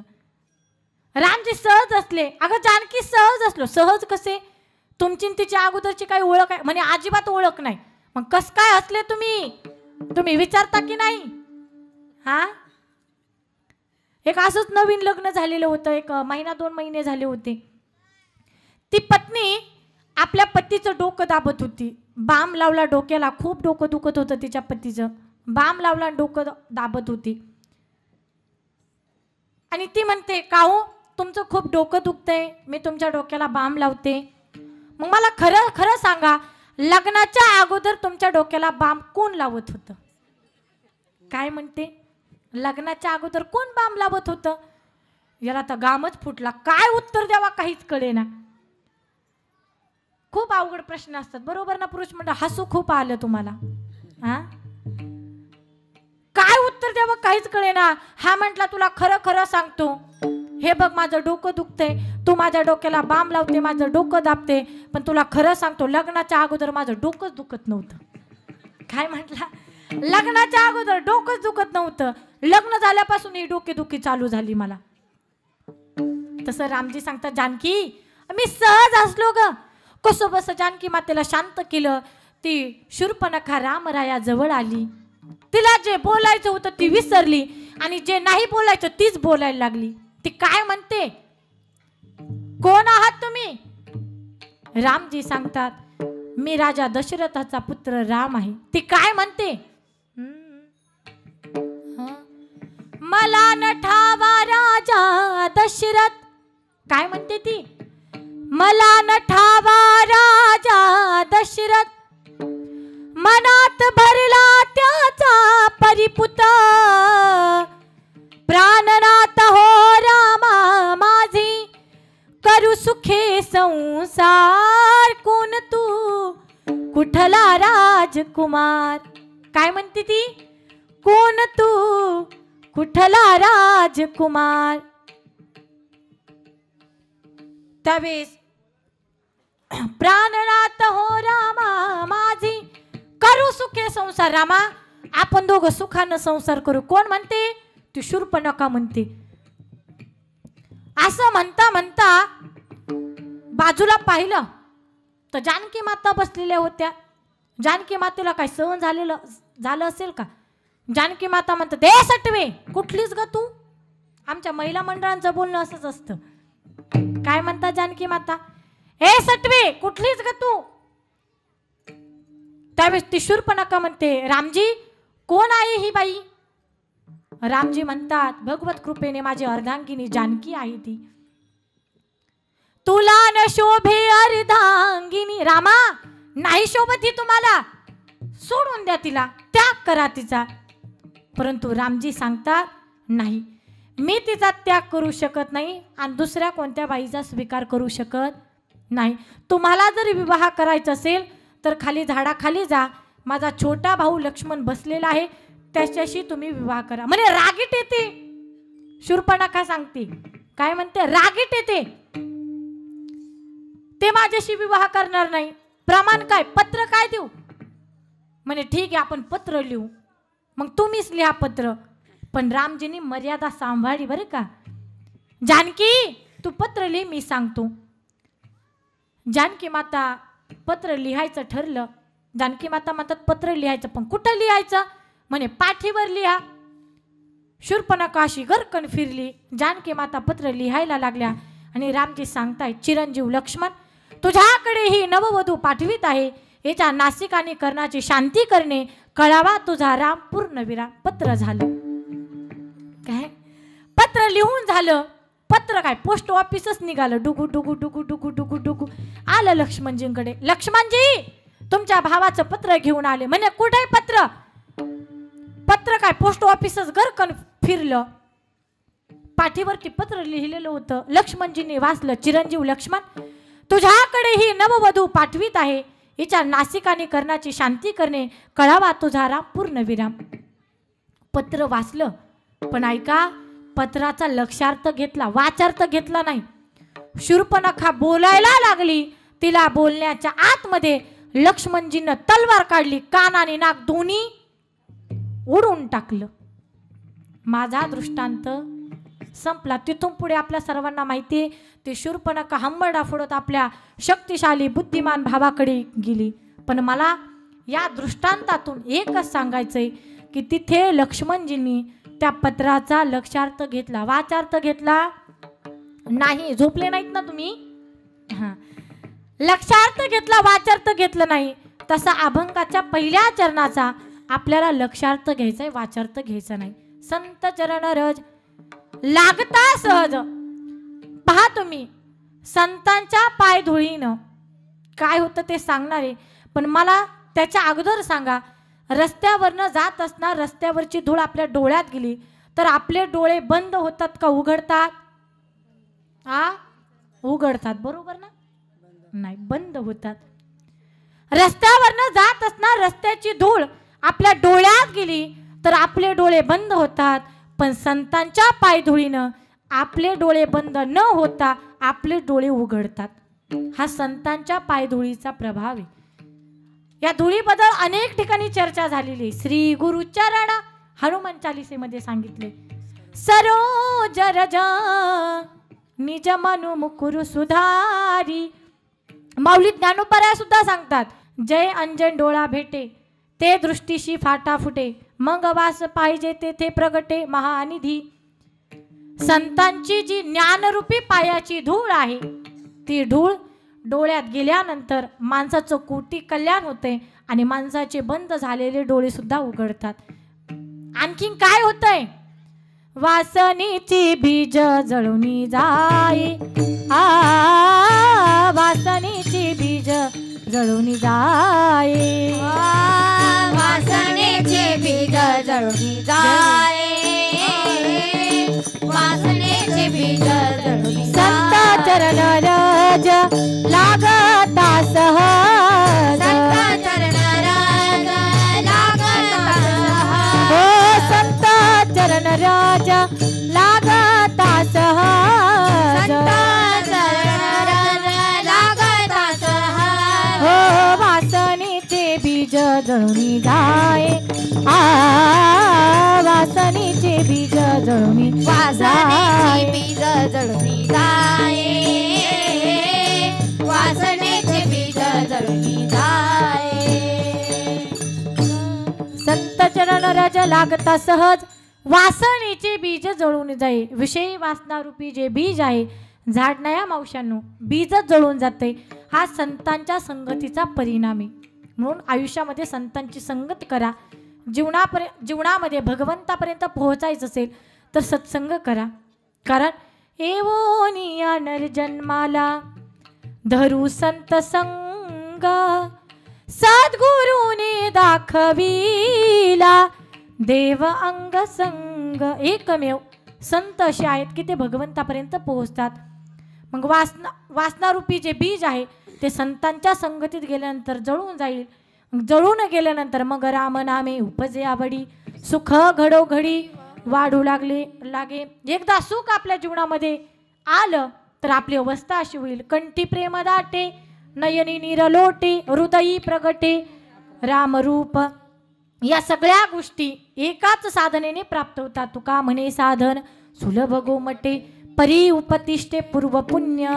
रामजी सहज हसले. अगं जानकी सहज हसलो. सहज कसे? तुमची तिची अगोदरची काही ओळख आहे म्हणे? अजिबात ओळख नाही. मग कस काय हसले तुम्ही विचारता की नाही? हा, एक असंच नवीन लग्न झालेलं होतं. 1 महिना 2 महिने झाले होते. ती पत्नी आपल्या पतीचं डोकं दाबत होती. बाम लावला डोक्याला. खूप डोकं दुखत होतं तिच्या पतीचं. बाम लावला, डोकं दाबत होती. आणि ती म्हणते, का हो तुमचं खूप डोकं दुखतंय, मी तुमच्या डोक्याला बाम लावते. मग मला खरं खरं सांगा, लग्नाच्या अगोदर तुमच्या डोक्याला बाम कोण लावत होतं? काय म्हणते, लग्नाच्या अगोदर कोण बाम लावत होतं? याला तर गामच फुटला. काय उत्तर द्यावा काहीच कळेना. खूप अवघड प्रश्न असतात, बरोबर ना पुरुष मंडळ? हसू खूप आलं तुम्हाला. हा, काय उत्तर द्यावं काहीच कळेना. हा म्हटला, तुला खरं खरं सांगतो, हे बघ माझं डोकं दुखतंय, तू माझ्या डोक्याला बाम लावते, माझं डोकं दाबते, पण तुला खरं सांगतो लग्नाच्या अगोदर माझं डोकंच दुखत नव्हतं. काय म्हटला? लग्नाच्या अगोदर डोकंच दुखत नव्हतं, लग्न झाल्यापासून ही डोकेदुखी चालू झाली मला. तसं रामजी सांगतात, जानकी मी सहज असलो ग, कसं बस जानकी मातेला शांत केलं. ती शूर्पणखा रामराया जवळ आली, तिला जे बोलायचं होतं ती विसरली आणि जे नाही बोलायचं तीच बोलायला लागली. ती काय म्हणते? कोण आहात तुम्ही? रामजी सांगतात, मी राजा दशरथाचा पुत्र राम आहे. ती काय म्हणते? मला नठावा राजा दशरथ. काय म्हणते ती? मला नठावा राजा दशरथ, मनात भरला त्याचा परिपुत, प्राणनाथ हो रामा माझी, करू सुखे संसार, कोण तू कुठला राजकुमार. काय म्हणते ती? कोण तू कुठला राजकुमार. त्यावेळेस प्राणनाथ हो रामा माझी, करू सुखे संसार. रामा आपण दोघं सुखानं संसार करू. कोण म्हणते? ती शूर्पणखा म्हणते. असं म्हणता म्हणता बाजूला पाहिलं तर जानकी माता बसलेल्या होत्या. जानकी मातेला काय सहन झालं असेल का? जानकी माता म्हणतात, ए सटवे कुठलीच ग तू? आमच्या महिला मंडळांचं बोलणं असंच असतं. काय म्हणतात जानकी माता? ए सटवे कुठलीच ग तू? त्यावेळेस ती शूर्पणखा म्हणते, रामजी कोण आहे ही बाई? रामजी म्हणतात, भगवत कृपेने माझी अर्धांगिनी जानकी आहे ती. तुला न शोभे अर्धांगिनी. रामा नाही शोभत ही तुम्हाला, सोडून द्या तिला, त्याग करा तिचा. परंतु रामजी सांगतात, नाही मी तिचा त्याग करू शकत नाही आणि दुसऱ्या कोणत्या बाईचा स्वीकार करू शकत नाही. तुम्हाला जर विवाह करायचा असेल तर खाली झाडाखाली जा, माझा छोटा भाऊ लक्ष्मण बसलेला आहे, त्याच्याशी तुम्ही विवाह करा. म्हणजे रागीट येते. शूर्पणखा सांगते, काय म्हणते? रागीट येते, ते माझ्याशी विवाह करणार नाही. प्रमाण काय? पत्र काय देऊ? म्हणे ठीक आहे आपण पत्र लिहू. मग तुम्हीच लिहा पत्र. पण रामजींनी मर्यादा सांभाळली बरं का. जानकी तू पत्र लिह, मी सांगतो. जानकी माता पत्र लिहायचं ठरलं. जानकी माता म्हणतात पत्र लिहायचं, पण कुठं लिहायचं? म्हणे पाठीवर लिहा. शूर्पणखा अशी गरकन फिरली. जानकी माता पत्र लिहायला लागल्या आणि रामजी सांगताय, चिरंजीव लक्ष्मण तुझ्याकडे ही नववधू पाठवित आहे, याच्या नासिकाने कर्णाची शांती करणे, कळावा तुझा राम पूर्णविराम. पत्र झालं. काय पत्र लिहून झालं. पत्र काय पोस्ट ऑफिसच निघालं. डुगू डुगू डुगू डुगू डुगू डुगू आलं लक्ष्मणजींकडे. लक्ष्मणजी तुमच्या भावाचं पत्र घेऊन आले. म्हणे कुठे पत्र? पत्र काय पोस्ट ऑफिसच गरकन फिरलं. पाठीवरती पत्र लिहिलेलं होतं. लक्ष्मणजींनी वाचलं, चिरंजीव लक्ष्मण तुझ्याकडे ही नववधू पाठवित आहे, हिच्या नासिकाने कर्णाची शांती करणे, कळावा तुझा राम पूर्णविराम. पत्र वाचलं, पण ऐका पत्राचा लक्षार्थ घेतला, वाचार्थ घेतला नाही. शूर्पणखा बोलायला लागली. तिला बोलण्याच्या आतमध्ये लक्ष्मणजींना तलवार काढली, कान आणि नाक दोन्ही उडून टाकलं. माझा दृष्टांत संपला. तिथून पुढे आपल्या सर्वांना माहिती आहे, ती शूर्पणखा हंबरडा फोडत आपल्या शक्तिशाली बुद्धिमान भावाकडे गेली. पण मला या दृष्टांतातून एकच सांगायचंय की तिथे लक्ष्मणजींनी त्या पत्राचा लक्षार्थ घेतला, वाचार्थ घेतला नाही. झोपले नाहीत ना तुम्ही? हां, लक्षार्थ घेतला, वाचार्थ घेतलं नाही. तसा अभंगाच्या पहिल्या चरणाचा आपल्याला लक्षार्थ घ्यायचाय, वाचार्थ घ्यायचा नाही. संत चरण रज लागता सहज. पहा तुम्ही, संतांच्या पायधुळीनं काय होतं ते सांगणारे, पण मला त्याच्या अगोदर सांगा, रस्त्यावरनं जात असणार रस्त्यावरची धूळ आपल्या डोळ्यात गेली तर आपले डोळे बंद होतात का उघडतात? उघडतात, बरोबर ना? नाही, बंद होतात. रस्त्यावरनं जात असणार रस्त्याची धूळ आपल्या डोळ्यात गेली तर आपले डोळे बंद होतात. पण संतांच्या पायधुळीनं आपले डोळे बंद न होता आपले डोळे उघडतात. हा संतांच्या पायधुळीचा प्रभाव आहे. या धुळीबद्दल अनेक ठिकाणी चर्चा झालेली आहे. श्री गुरुचरण हनुमान चालिसेमध्ये सांगितले, सरोज रज निज मनु मुकुरु सुधारी. माऊली ज्ञानोबराया सुद्धा सांगतात, जय अंजन डोळा भेटे ते दृष्टीशी फाटा फुटे, मग वास पाहिजे तेथे प्रगटे महानिधी. संतांची जी ज्ञानरूपी पायाची धूळ आहे, ती धूळ डोळ्यात गेल्यानंतर माणसाचं कोटी कल्याण होते आणि माणसाचे बंद झालेले डोळे सुद्धा उघडतात. आणखीन काय होतंय? वासनेची बीज जळून जाई, वासनेची बीज जळून जाई, वासनेचे बीज जळून जाए, वासनेचे बीज जळून संत चरण रज लागता सहज, संत चरण रज लागता सहज, हो संत चरण रज लागता सहज, संत चरण रज लागता सहज, हो वासनेचे बीज जळून जाए, वासनेचे बीज जळून वासनेचे बीज जळून जाए, वासनेचे बीज जळून जाए. संत चरण रज लागता सहज, वासनेचे बीज जळून जाई. विषयी वासनारूपी जे बीज आहे, झाड नाही मावशांनो, बीजच जळून जाते. हा संतांच्या संगतीचा परिणाम आहे. म्हणून आयुष्यामध्ये संतांची संगत करा. जीवनामध्ये भगवंतापर्यंत पोहोचायचं असेल तर सत्संग करा. कारण एवोनिया नरजन्माला धरू संत संग, सद्गुरूने दाखविला देव अंग संग. एकमेव संत असे आहेत की ते भगवंतापर्यंत पोहोचतात. मग वासनारूपी जे बीज आहे ते संतांच्या संगतीत गेल्यानंतर जळून जाईल. जळून गेल्यानंतर मग राम नामे उपजे आवडी, सुख घडोघडी वाढू लागे. एकदा सुख आपल्या जीवनामध्ये आलं तर आपली अवस्था अशी होईल, कंठी प्रेम दाटे, नयनी निरलोटे, हृदयी प्रगटे रामरूप. या सगळ्या गोष्टी एकाच साधनेने प्राप्त होतात. तुका म्हणे साधन सुलभ गोमटे, परी उपतिष्ठे पूर्व पुण्य.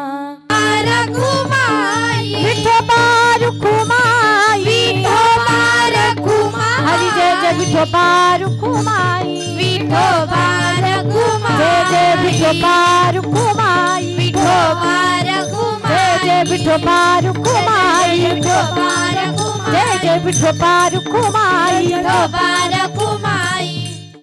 विठोबा रुखुमाई, विठोबा रुखुमाई, हरी जय जय विठोबा रुखुमाई, विठोबा रुखुमाई, जय जय विठोबा रुखुमाई, विठोबा रुखुमाई, जय जय विठोबा रुखुमाई, विठोबा रुखुमाई, जय जय विठोबा रुखुमाई. विठोबा